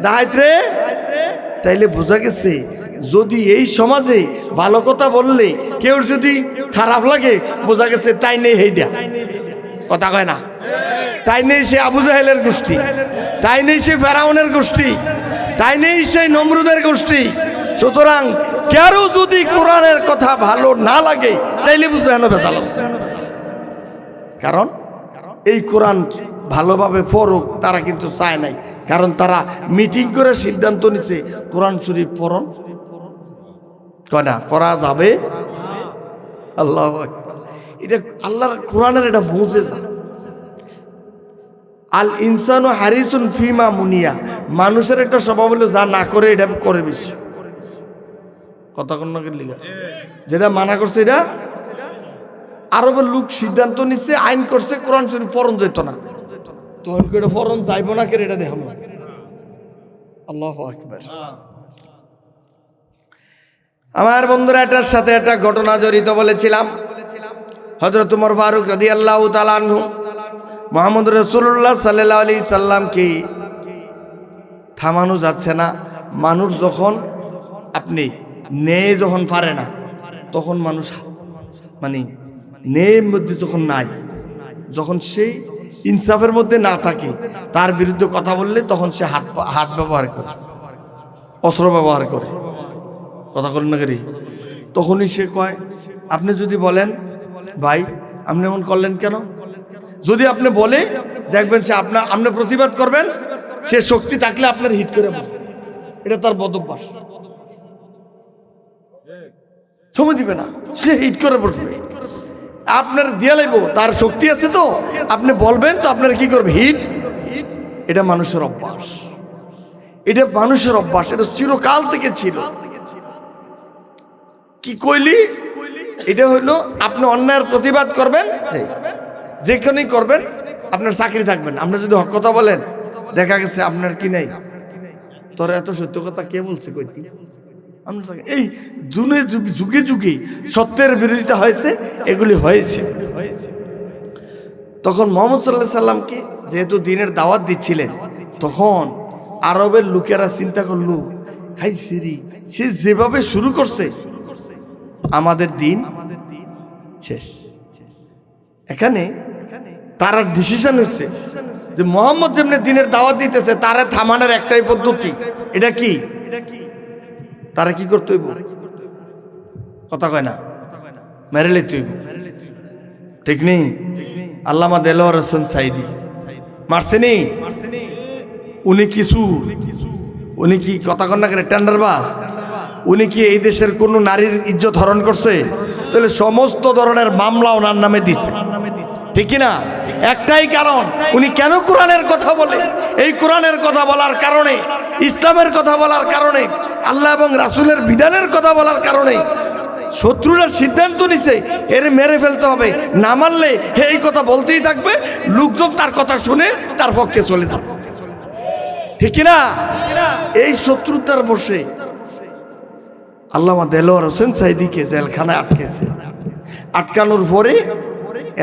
ডাহাইত রে। তাইলে বোঝা গেছে যদি এই সমাজে ভালো কথা বললে কেউ যদি খারাপ লাগে, বোঝা গেছে তাই নেই হেইডা কথা কয় না, তাই নেই সে আবু জাহেলের গোষ্ঠী, তাই নেই সে ফেরাউনের গোষ্ঠী, তাই নেই সেই নমরুদের গোষ্ঠী। সুতরাং কারো যদি কোরআনের কথা ভালো না লাগে তাইলে বুঝবে হেন ভেজাল আছে। কারণ এই কোরআন ভালোভাবে পড়ুক তারা কিন্তু চায় নাই, কারণ তারা মিটিং করে সিদ্ধান্ত নিছে কোরআন শরীফ পড়ন কয় না, পড়া যাবে। আল্লাহু আকবার। এটা আল্লাহর কোরআনের এটা মুজিজা। আল ইনসানু হারিসুন ফিমা মুনিয়া, মানুষের একটা স্বভাব হলো যা না করে এটা করে বেশি। কথা কোন লিগা যেটা মানা করছে এটা আরবের লোক সিদ্ধান্ত নিচ্ছে, আইন করছে কোরআন শরীফ পড়ন যেত না, তখন এটা পড়ন যাইব না কেন এটা দেখাম। আল্লাহু আকবার। আমার বন্ধুরা এটার সাথে একটা ঘটনা জড়িত বলেছিলাম। হযরত ওমর ফারুক রাদিয়াল্লাহু তাআলা আনহু মুহাম্মদ রাসূলুল্লাহ সাল্লাল্লাহু আলাইহি সাল্লামকে থামানো যাচ্ছে না। মানুষ যখন আপনি নেয়ে যখন পারে না, তখন মানুষ মানে নেয়ের মধ্যে যখন নাই, যখন সে ইনসাফের মধ্যে না থাকে, তার বিরুদ্ধে কথা বললে তখন সে হাত ব্যবহার করে, অস্ত্র ব্যবহার করে। কথা বলেন না করি, তখনই সে কয়, আপনি যদি বলেন ভাই আপনি এমন করলেন কেন, যদি আপনি বলে দেখবেন সে আপনি প্রতিবাদ করবেন, সে শক্তি থাকলে আপনার হিট করে বসবে। এটা তার বদভ্যাস, সময় দিবে না, সে হিট করে বসবে। আপনার দিয়া লাইব, তার শক্তি আছে তো, আপনি বলবেন তো আপনার কি করবে, হিট। এটা মানুষের অভ্যাস, এটা মানুষের অভ্যাস, এটা চিরকাল থেকে ছিল। কি কইলি, এটা হইলো আপনি অন্যায়ের প্রতিবাদ করবেন, যেখানেই করবেন আপনার চাকরি থাকবেন। আপনি যদি হক কথা বলেন, দেখা গেছে আপনার কি নাই, তোর এত সত্য কথা কে বলছে, কইতি এই যুগে যুগে সত্যের বিরোধিতা হয়েছে, এগুলি হয়েছে। তখন মুহাম্মদ সাল্লাল্লাহু আলাইহি সাল্লামকে যেহেতু দ্বীনের দাওয়াত দিচ্ছিলেন, তখন আরবের লোকেরা চিন্তা করলো, খাই সিরি সে যেভাবে শুরু করছে আমাদের দিন শেষ। এখানে তারা ডিসিশন হচ্ছে যে মুহাম্মদ যেমনি দ্বীনের দাওয়াত দিতেছে, তারা থামানোর একটাই পদ্ধতি। এটা কি, তারা কি করতে হইব, কথা কয় না, মেরে লইতে হইব, ঠিক নেই? আল্লামা দেলোয়ার হোসেন সাইদি মারছেনি, উনি কিছু, উনি কি কথা কন না করে টেন্ডারবাজ? উনি কি এই দেশের কোন নারীর ইজ্জত হরণ করছে? তাহলে সমস্ত ধরনের মামলা ওনার নামে দিছে, ঠিক না? একটাই কারণ, উনি কেন কোরআনের কথা বলে? এই কোরআনের কথা বলার কারণে, ইসলামের কথা বলার কারণে, আল্লাহ এবং রাসূলের বিধানের কথা বলার কারণে শত্রুরা সিদ্ধান্ত নিছে এর মেরে ফেলতে হবে, না মারলে এই কথা বলতেই থাকবে, লোকজন তার কথা শুনে তার পক্ষে চলে যাবে, ঠিক না? এই শত্রুতার বসে আল্লামা দেলোয়ার হোসেন সাইদিকে জেলখানায় আটকেছে। আটকানোর পরে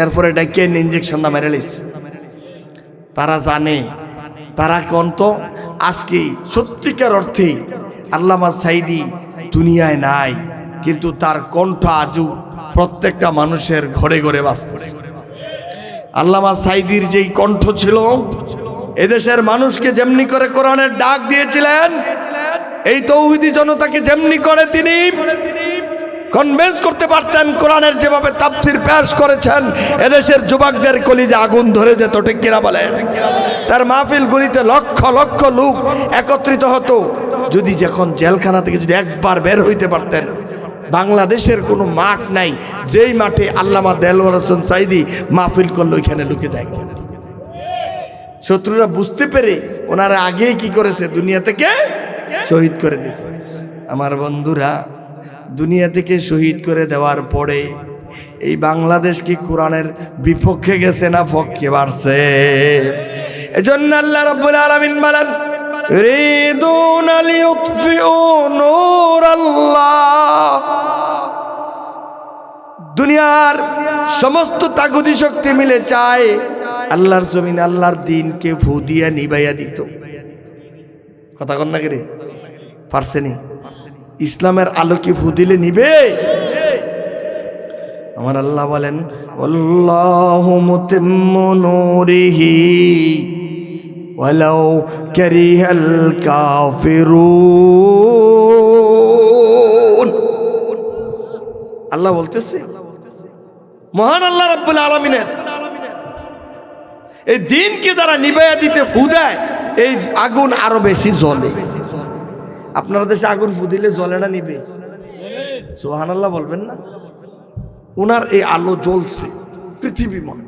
এরপরে ডাইকে ইঞ্জেকশন দা মেরে লিছে। তারা জানে, তারা কন্ত আজকে সত্যিকার অর্থে আল্লামা সাইদি দুনিয়ায় নাই, কিন্তু তার কণ্ঠ আজও প্রত্যেকটা মানুষের ঘরে ঘরে বাজতেছে। আল্লামা সাইদির যেই কণ্ঠ ছিল, এদেশের মানুষকে যেমনি করে কোরআনের ডাক দিয়েছিলেন, এই তৌহিদি জনতাকে যেমনি করে তিনি কনভিন্স করতে পারতেন, কোরআনের যেভাবে তাফসীর পেশ করেছেন, এদেশের যুবকদের কলিজে আগুন ধরে যেত, ঠিক কিনা বলেন? তার মাহফিল গুলিতে লক্ষ লক্ষ লোক একত্রিত হতো। যদি যখন জেলখানা থেকে যদি একবার বের হইতে পারতেন, বাংলাদেশের কোনো মাঠ নাই যেই মাঠে আল্লামা দেলোয়ার হোসেন সাইদি মাহফিল করলো ওইখানে লুকে যায়। শত্রুরা বুঝতে পেরে ওনারা আগেই কি করেছে, দুনিয়া থেকে শহীদ করে দিয়েছে। আমার বন্ধুরা, দুনিয়া থেকে শহীদ করে দেওয়ার পরে এই বাংলাদেশ কি কোরআনের বিপক্ষে গেছে না পক্ষে বাড়ছে? এজন্য আল্লাহ রাব্বুল আলামিন বলেন, ইউরিদুনা লিইউতফিউ নূরাল্লাহ। দুনিয়ার সমস্ত তাগুতি শক্তি মিলে চায় আল্লাহর জমিনে আল্লাহর দ্বীনকে ফু দিয়া নিবাইয়া দিত। কথা কন না রে, পারছেনি? ইসলামের আলো কি ফু দিলে নিবে? আমার আল্লাহ বলেন, আল্লাহু মুতিম্মু নূরিহি ওয়ালাউ কারিহাল কাফিরুন। আল্লাহ বলতেছে মহান আল্লাহ রাব্বুল আলামিনের এই দিনকে যারা নিভাইয়া দিতে ফু দেয় এই আগুন আরো বেশি জ্বলে। আপনার দেশে আগুন ফু দিলে জ্বলে না নিবে? সুবহানাল্লাহ বলবেন না? উনার এই আলো জ্বলছে পৃথিবীময়।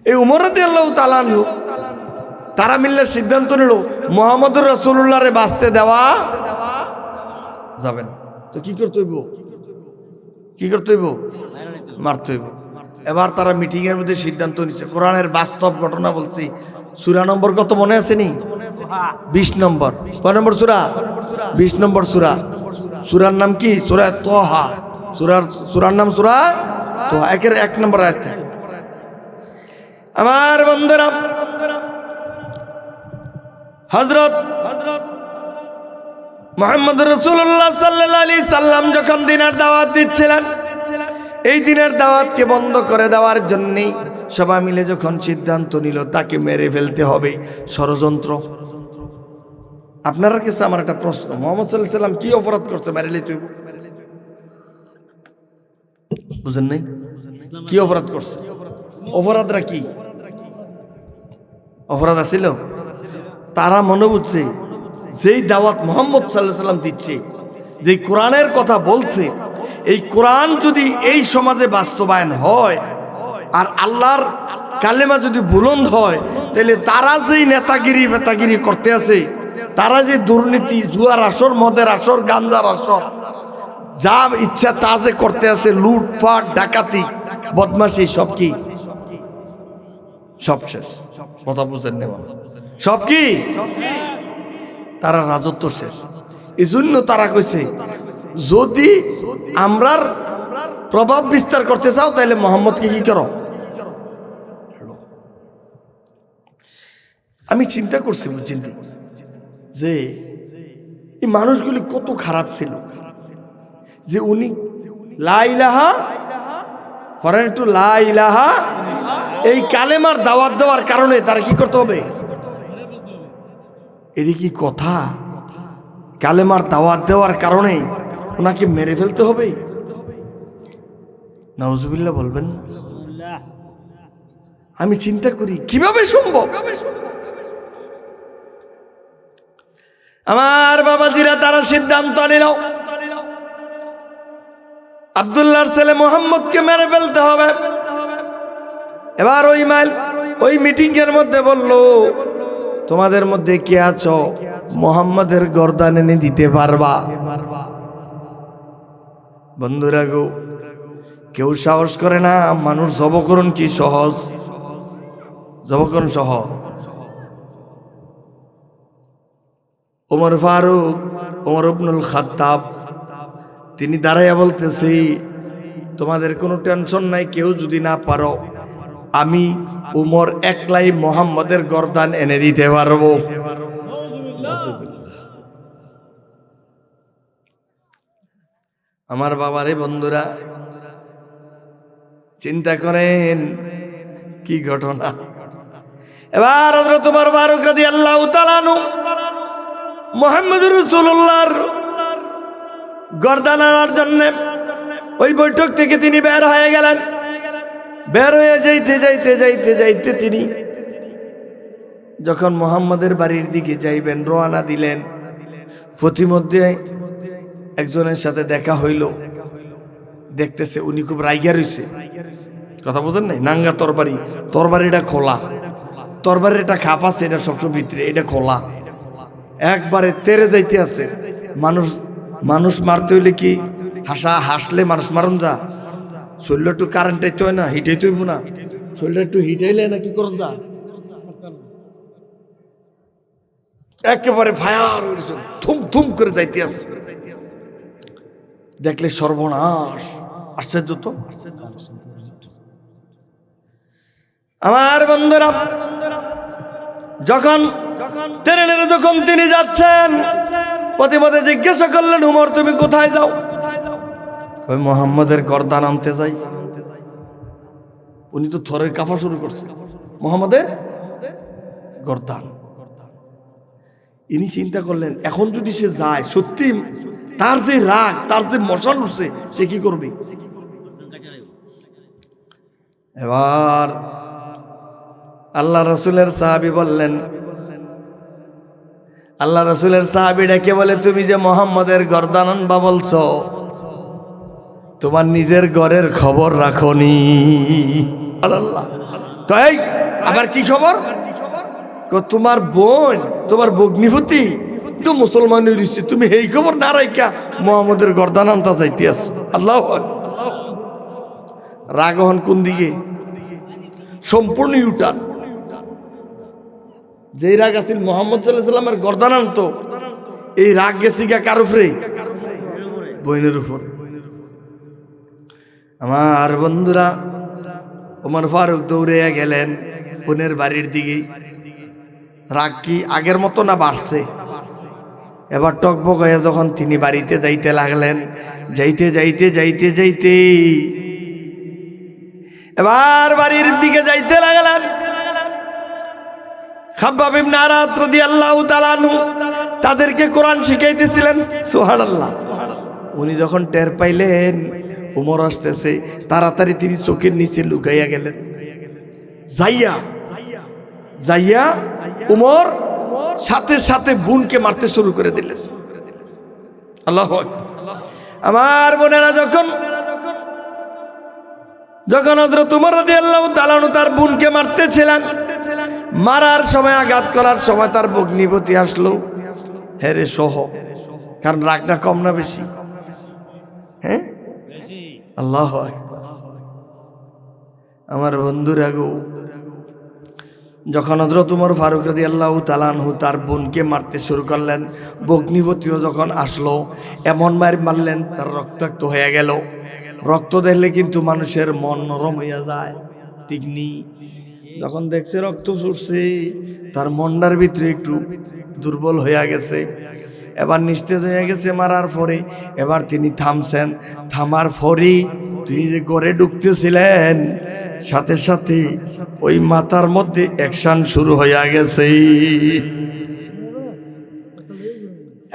এই উমর রাদিয়াল্লাহু তাআলা আনহু তারা মিললে সিদ্ধান্ত নিল মুহাম্মদুর রাসূলুল্লাহ রে বাঁচতে দেওয়া যাবে না। তো কি করতে হইব? কি করতে হইব? মারতে হইব। এবার তারা মিটিং এর মধ্যে সিদ্ধান্ত নিচ্ছে, কোরআনের বাস্তব ঘটনা বলছি। সূরা নম্বর কত মনে আছে নি? 20 নম্বর। কয় নম্বর সূরা? 20 নম্বর সূরা। সূরার নাম কি? সূরা তাহা। সূরার নাম সূরা তাহা, 1 নম্বর আয়াত থেকে। আমার বন্ধুরা, হযরত মুহাম্মদ রাসূলুল্লাহ সাল্লাল্লাহু আলাইহি সাল্লাম যখন দিনের দাওয়াত দিচ্ছিলেন, এই দিনের দাওয়াতকে বন্ধ করে দেওয়ার জন্যই সবাই মিলে যখন সিদ্ধান্ত নিল তাকে মেরে ফেলতে হবে, ষড়যন্ত্র। আপনার কাছে আমার একটা প্রশ্ন, মুহাম্মদ সাল্লাল্লাহু আলাইহি সাল্লাম কি অপরাধ করতে মারলে তুই? বুঝেন নাই? কি অপরাধ করছে? অপরাধরা কি? অপরাধ আছিল? তারা মনে বুঝছে যেই দাওয়াত মুহাম্মদ সাল্লাল্লাহু আলাইহি সাল্লাম দিচ্ছে, যে কোরআনের কথা বলছে, এই কোরআন যদি এই সমাজে বাস্তবায়ন হয় আর আল্লাহর কালেমা যদি বুলন্দ হয়, তাহলে তারা যেই নেতাগিরি করতে আছে, তারা যে দুর্নীতি, জুয়ার আসর, মদের আসর, গাঞ্জার আসর, যা ইচ্ছা তা যে করতে আছে, লুটপাট, ডাকাতি, বদমাশি, সব কি? সব শেষ। কথা বুঝেন না? সব কি? তারা রাজত্ব শেষ। এই জন্য তারা কইছে যদি আমরার প্রভাব বিস্তার করতে চাও তাহলে মোহাম্মদকে কি করো? আমি চিন্তা করছি, বুঝছেন যে এই মানুষগুলি কত খারাপ ছিল, যে উনি লা ইলাহা পড়েন একটু, লা ইলাহা, এই কালেমার দাওয়াত দেওয়ার কারণে তারা কি করতে হবে? এটি কি কথা? কালেমার দাওয়াত দেওয়ার কারণে ওনাকে মেরে ফেলতে হবে? নাউজুবিল্লাহ বলবেন? আমি চিন্তা করি কিভাবে সম্ভব। আমার বাবাজিরা, তারা সিদ্ধান্ত নিল আব্দুল্লাহর ছেলে মুহাম্মদকে মেরে ফেলতে হবে। এবার ওই মিটিং এর মধ্যে বলল, তোমাদের মধ্যে কে আছো মুহাম্মদের গর্দান এনে দিতে পারবা? বন্ধুরা গো, কেউ সাহস করে না। মানুষ জবকরণ কি সহজ? জবকরণ সহজ। ওমর ফারুক, ওমর ইবনুল খাত্তাব, তিনি দাঁড়াইয়া বলতেছি, তোমাদের কোনো টেনশন নাই, কেউ যদি না পারো, আমি উমর একলাই মুহাম্মদের গর্দান এনে দিতে পারবো। আমার বাবারে বন্ধুরা, চিন্তা করেন কি ঘটনা। এবার হযরত ওমর ফারুক রাদিয়াল্লাহু তাআলা আনহু মুহাম্মদুর রাসূলুল্লাহর গর্দান আনার জন্য ওই বৈঠক থেকে তিনি বের হয়ে গেলেন। বের হয়ে যাইতে তিনি যখন মুহাম্মদের বাড়ির দিকে যাইবেন, রওনা দিলেন। পথিমধ্যে একজনের সাথে দেখা হইল। দেখতেছে উনি খুব রাইগা রইছে। কথা বুঝেন নাই? নাঙ্গা তরবারিটা খোলা, তরবারির একটা খাপ আছে, এটা সবসময় ভিতরে, এটা খোলা, একবারে তেরে যাইতে আছে। মানুষ মারতে হইলে কি হাসলে মানুষ মারুন যা? শরীর একটু কারেন্ট আইতে হয় না? হিটাইতে হইব না? শরীরটা একটু হিটাইলে না কি করুন যা? একেবারে ফায়ার থুম করে যাইতে আছে। দেখলে সর্বনাশ। আশ্চর্য তো। আমার বন্ধুরা, যখন ট্রেনের যখন তিনি যাচ্ছেন, পথিমধ্যে জিজ্ঞাসা করলেন, উমর তুমি কোথায় যাও? ওই মুহাম্মদের গর্দান আনতে যাই। উনি তো থরের কাফা শুরু করছে, মুহাম্মদের গর্দান। ইনি চিন্তা করলেন, এখন যদি সে যায়, সত্যি তার যে রাগ, তার যে মশাল উঠছে, সে কি করবে? এবার আল্লাহ রসুলের সাহাবী বললেন, আল্লাহ রসুলের সাহাবী ডেকে বলে, তুমি যে মোহাম্মদের গর্দানবা বলছো, তোমার নিজের ঘরের খবর রাখনি। আল্লাহ কই আবার কি খবর? তোমার বোন, তোমার ভগ্নিপতি তো মুসলমান হইছে, তুমি এই খবর না রাইকা মোহাম্মদের গর্দানটা চাইতে আছো। আল্লাহু আকবার। রাগ হন কোন দিকে? সম্পূর্ণ ইউটার্ন। যেই রাগ আছিল মোহাম্মদ সাল্লাল্লাহু আলাইহি সাল্লামের গর্দান তো, এই রাগ গেছে গা কার উপরে? বইনের উপর। আমার বন্ধুরা, ওমর ফারুক দৌড়ে গেলেন বোনের বাড়ির দিকে। রাগ কি আগের মতো না বাড়ছে? এবার টকবক হয়ে যখন তিনি বাড়িতে যাইতে লাগলেন, যাইতে যাইতে যাইতে যাইতে এবার বাড়ির দিকে যাইতে লাগলেন। খাব্বাব ইবনে আরাত রাদিয়াল্লাহু তাআলা আনহু তাদেরকে কোরআন শিখাইতেছিলেন। সুবহানাল্লাহ। উনি যখন টের পাইলেন ওমর আসতেছে, তাড়াতাড়ি তিনি চোখের নিচে লুকাইয়া গেলেন। যাইয়া ওমর সাথে সাথে বোনকে মারতে শুরু করে দিলেন। আল্লাহু আকবার। আমার বোনেরা, যখন হযরত ওমর রাদিয়াল্লাহু তাআলা আনহু তার বোনকে মারতেছিলেন, মারার সময়, আঘাত করার সময় তার ভগ্নিপতি আসলো হেরে সহ। কারণ রাগটা কম না বেশি? হ্যাঁ, আল্লাহু আকবার। আমার বন্ধুরা গো, যখন হযরত ওমর ফারুক রাদিয়াল্লাহু তাআলা আনহু তার বোনকে মারতে শুরু করলেন, ভগ্নিপতিও যখন আসলো, এমন মারলেন তার রক্তাক্ত হয়ে গেল। রক্ত দেখলে কিন্তু মানুষের মন নরম হইয়া যায়, ঠিক নেই? যখন দেখছে রক্ত ছুটছে, তার মনটার ভিতরে একটু দুর্বল হইয়া গেছে। এবার নিস্তেজ হয়ে গেছে মারার পরে। এবার তিনি থামছেন। থামার পরে তিনি যে ঘরে ঢুকতেছিলেন, সাথে সাথে ওই মাথার মধ্যে অ্যাকশন শুরু হইয়া গেছে।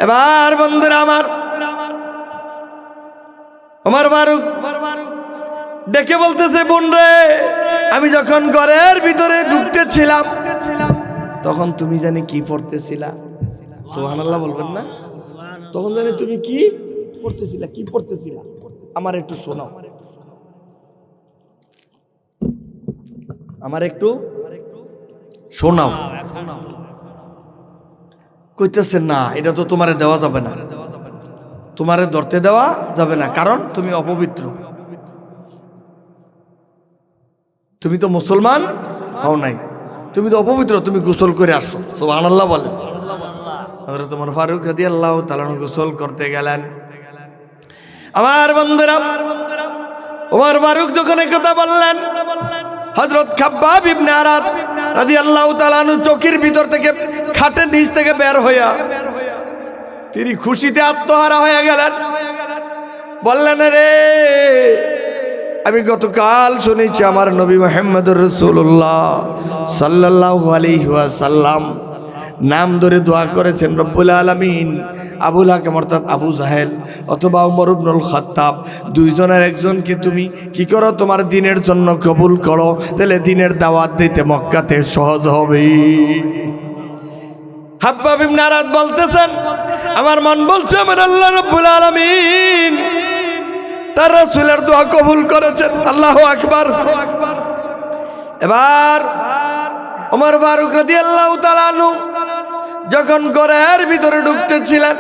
এবার বন্ধুরা আমার, ওমর ফারুক ডেকে বলতেছে, বোন রে, আমি যখন ঘরের ভিতরে ঢুকতেছিলাম তখন তুমি জানি কি পড়তেছিলা? সুবহানাল্লাহ বলবেন না? তখন জানি তুমি কি পড়তেছিলা? কি পড়তেছিলা আমার একটু শোনাও, আমার একটু শোনাও। কইতেছে না, এটা তো তোমারে দেওয়া যাবে না, তোমারে ধরতে দেওয়া যাবে না, কারণ তুমি অপবিত্র, তুমি তো মুসলমান হও নাই, তুমি তো অপবিত্র, তুমি গোসল করে আসো। সুবহানাল্লাহ বলেন। হযরত ওমর ফারুক রাদিয়াল্লাহু তাআলা আনহু গোসল করতে গেলেন। আমার বন্ধুরা, ওমর ফারুক যখন এই কথা বললেন, হযরত খাব্বাব ইবনে আরাত রাদিয়াল্লাহু তাআলা আনহু চোখের ভিতর থেকে, খাটের নিচ থেকে বের হইয়া তিনি খুশিতে আত্মহারা হয়ে গেলেন। বললেন, রে, আমি গতকাল শুনেছি আমার নবী মুহাম্মদুর রাসূলুল্লাহ সাল্লাল্লাহু আলাইহি ওয়াসাল্লাম নাম ধরে দোয়া করেছেন, রব্বুল আলামিন আবুল হাকাম অর্থাৎ আবু জাহেল অথবা উমর ইবনুল খাত্তাব, দুইজনের একজনকে তুমি কি করো, তোমার দিনের জন্য কবুল করো, তাহলে দিনের দাওয়াত দিতে মক্কাতে সহজ হবে। খাব্বাব ইবনে আরাত বলতেছেন, আমার মন বলছে আমার আল্লাহ রাব্বুল আলামিন তার রাসূলের দোয়া কবুল করেছেন। আল্লাহু আকবার। এবার ওমর ফারুক রাদিয়াল্লাহু তাআলা আনহু যখন ঘরের ভিতরে ঢুকতেছিলেন,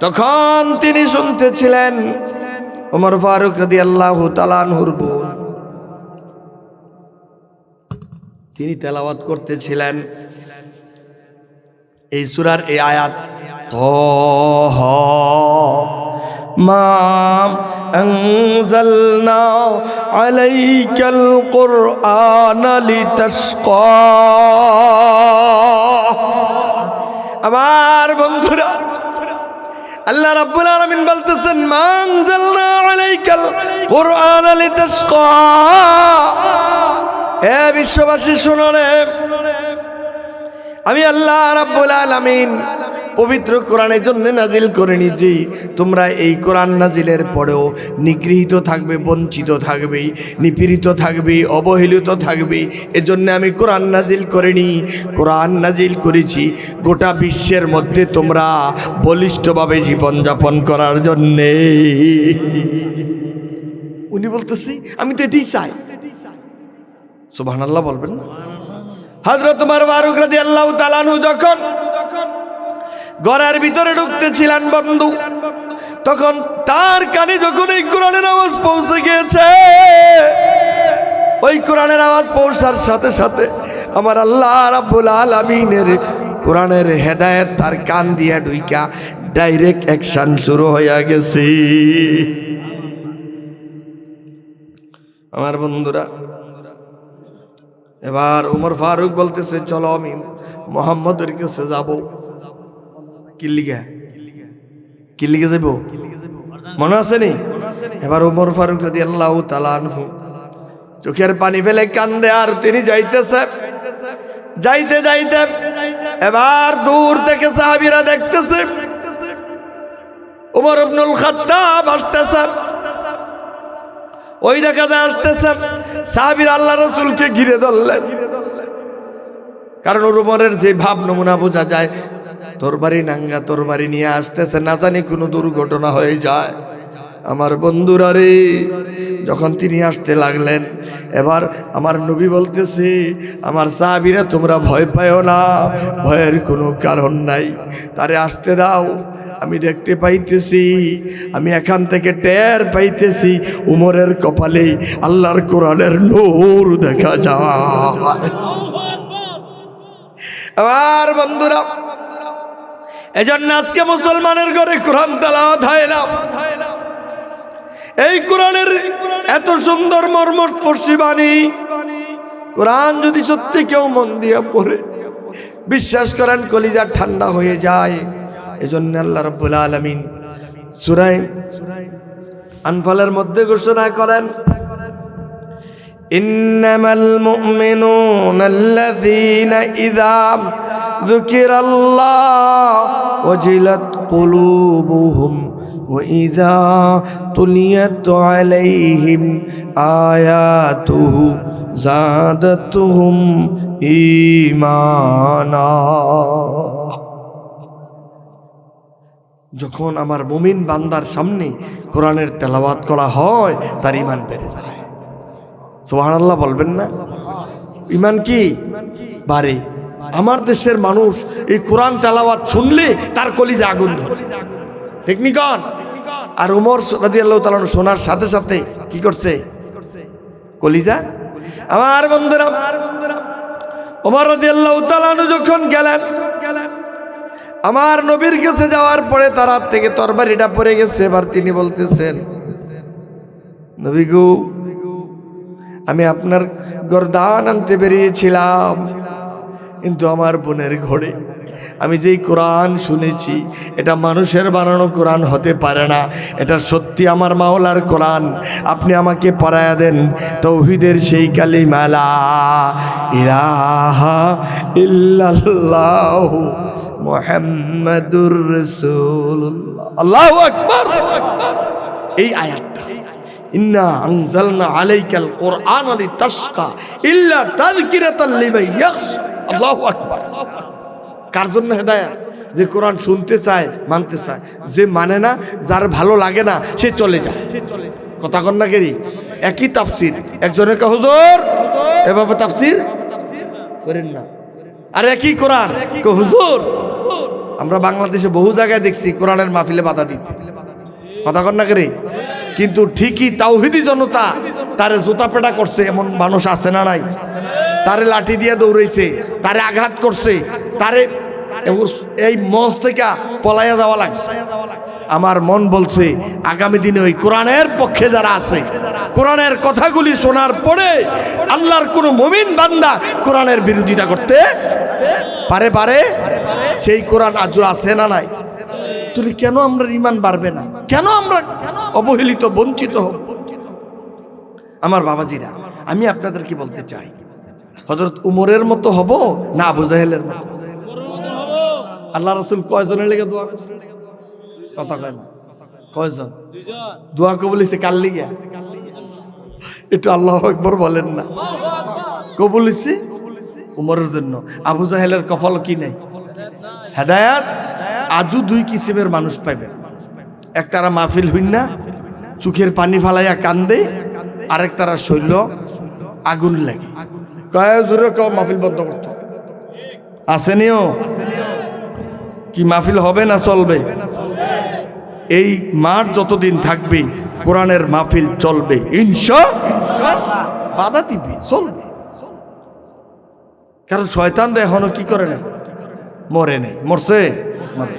তখন তিনি শুনতেছিলেন ওমর ফারুক রাদিয়াল্লাহু তাআলা আনহুর বোন তিনি তেলাওয়াত করতেছিলেন এই সূরার এই আয়াত, তাহা মা আনজালনা আলাইকাল কুরআনা লিতাশকা। আমার বন্ধুরা, আল্লাহ রাব্বুল আলামিন বলতেছেন, মা আনজালনা আলাইকাল কুরআনা লিতাশকা। হে বিশ্ববাসী শুনো রে, আমি আল্লাহ রাব্বুল আলামিন পবিত্র কোরআনের জন্য নাজিল করে নিয়েছি। তোমরা এই কোরআন নাজিলের পরেও নিগৃহীত থাকবে, বঞ্চিত থাকবে, নিপীড়িত থাকবে, অবহেলিত থাকবে। এজন্য আমি কোরআন নাজিল করিনি, কোরআন নাজিল করেছি গোটা বিশ্বের মধ্যে তোমরা বলিষ্ঠভাবে জীবনযাপন করার জন্যে। উনি বলতেছি আমি তো এটাই চাই। সুবহানাল্লাহ বলবেন না? হযরত ওমর ফারুক রাদিয়াল্লাহু তাআলা আনহু যখন ঘরের ভিতরে ঢুকতেছিলেন বন্ধু, তখন তার কানে যখন এই কোরআনের আওয়াজ পৌঁছে গিয়েছে, ওই কোরআনের আওয়াজ পৌঁছার সাথে সাথে আমার আল্লাহ রাব্বুল আলামিনের কোরআনের হেদায়েত তার কান দিয়া ঢুইকা ডাইরেক্ট অ্যাকশন শুরু হয়ে গেছে। আমার বন্ধুরা, এবার ওমর ফারুক বলতেছে চলো আমি মুহাম্মদের কাছে যাব। কি লিগে যাব মনে আছে নি? এবার ওমর ফারুক রাদিয়াল্লাহু তাআলা আনহু চোখের পানি ফেলে কান্দে, আর তিনি যাইতেছে। যাইতে যাইতে এবার দূর থেকে সাহাবীরা দেখতেছে ওমর ইবনুল খাত্তাব আসতেছে। ওই জায়গাতে আসতেছে, সাহাবীরা আল্লাহ রাসূলকে ঘিরে ধরলেন। কারণ ওমরের যে ভাব নমুনা বোঝা যায়, তরবারি নাঙ্গা তরবারি নিয়ে আসতেছে, না জানি কোনো দুর্ঘটনা হয়ে যায়। আমার বন্ধুরা রে, যখন তিনি আসতে লাগলেন, এবার আমার নবী বলতেছে আমার সাহাবীরা তোমরা ভয় পাও না, ভয়ের কোনো কারণ নাই, তারে আসতে দাও। আমি দেখতে পাইতেছি, আমি এখান থেকে টের পাইতেছি উমরের কপালে আল্লাহর কোরআনের নূর দেখা যায়। আমার বন্ধুরা, এজন্য আজকে মুসলমানের ঘরে কোরআন তেলাওয়াত হয় না। এই কোরআনের এত সুন্দর মর্মস্পর্শী বাণী, কোরআন যদি সত্যি কেউ মন দিয়ে পড়ে, বিশ্বাস করেন কলিজা ঠান্ডা হয়ে যায়। এজন্য আল্লাহ রাব্বুল আলামিন সূরা আনফালের মধ্যে ঘোষণা করেন, ইন্নামাল মুমিনুনাল্লাযীনা ইযা যুকিরাল্লাহু ওয়াজিলাত কুলুবুহুম ওয়া ইযা তুলিয়াত আলাইহিম আয়াতুহু যাদাতুহুম ঈমানা। যখন আমার মুমিন বান্দার সামনে কোরআনের তেলাওয়াত করা হয়, তার ঈমান বেড়ে যায়। সুবহানাল্লাহ বলবেন না? ঈমান কি বাড়ে। আমার দেশের মানুষ এই কোরআন তেলাওয়াত শুনলে তার কলিজা আগুন ধরে, ঠিক নি কোন? আর ওমর রাদিয়াল্লাহু তাআলা শোনার সাথে সাথে কি করছে? কলিজা। আমার বন্ধুরা, ওমর রাদিয়াল্লাহু তাআলা যখন গেলেন, আমার নবীর কাছে যাওয়ার পরে তার হাত থেকে তরবারিটা পড়ে গেছে। এবার তিনি বলতেছেন, নবী গো, আমি আপনার গর্দান আনতে বেরিয়েছিলাম, কিন্তু আমার বোনের ঘরে আমি যেই কোরআন শুনেছি, এটা মানুষের বানানো কোরআন হতে পারে না, এটা সত্যি আমার মাওলার কোরআন। আপনি আমাকে পড়ায়া দেন তাওহীদের সেই কালিমা লা ইলাহা ইল্লাল্লাহু মুহাম্মাদুর রাসূলুল্লাহ। আল্লাহু আকবার। এই আয়াতটা, ইন্না আনজালনা আলাইকাল কোরআনা লিতাশকা ইল্লা তাযকিরাতাল লিমান ইয়াখশা। আল্লাহু আকবার। কার জন্য হেদায়েত? যে কোরআন শুনতে চায়, মানতে চায়। যে মানে না, যার ভালো লাগে না, সে চলে যায়। কথা কন না কেরি? একই তাফসীর, একজনের কা হুজুর এভাবে তাফসীর করেন না, আর একই কোরআন কা হুজুর। আমরা বাংলাদেশে বহু জায়গায় দেখছি কোরআনের মাহফিলে বাধা দিতে। কথা কন না কেরি? কিন্তু ঠিকই তাওহীদি জনতা তারে জুতা পেটা করছে, এমন মানুষ আছে না নাই? তারে লাঠি দিয়ে দৌড়াইছে, তারে আঘাত করছে, তারে এই মঞ্চ থেকে পলাইয়া যাওয়া লাগছে। আমার মন বলছে আগামী দিনে ওই কোরআনের পক্ষে যারা আছে, কোরআনের কথাগুলি শোনার পরে আল্লাহর কোন মুমিন বান্দা কোরআনের বিরোধিতা করতে পারে? সেই কোরআন আজও আছে না নাই? তুই কেন আমরা ঈমান বাড়বে না? কেন আমরা অবহেলিত, বঞ্চিত হব? আমার বাবাজিরা, আমি আপনাদেরকে বলতে চাই, হযরত উমরের মতো হব না আবু জাহেলের মতো? আল্লাহ রাসূল কয়জনের লেগে দোয়া করছে? কথা কয় না, কয়জন দোয়া কবুল হইছে? কার লিগা? একটু আল্লাহু আকবার বলেন না। কবুল হইছে উমরের জন্য। আবু জাহেলের কপাল কি নাই? হেদায়াত। আজও দুই কিসিমের মানুষ পাইবেন, একটারা মাহফিল হইন না চোখের পানি ফালাইয়া কান্দে, আরেক তারা শৈল আগুন লাগে। কয় জোরে কও মাহফিল বন্ধ করতে আসেনিও কি? মাহফিল হবে না চলবে? এই মাঠ যতদিন থাকবে কোরআনের মাহফিল চলবে ইনশাআল্লাহ। বাধা দিবে, চলবে। কারণ শয়তান এখনো কি করে না? মরে নেই। মরছে? মরে।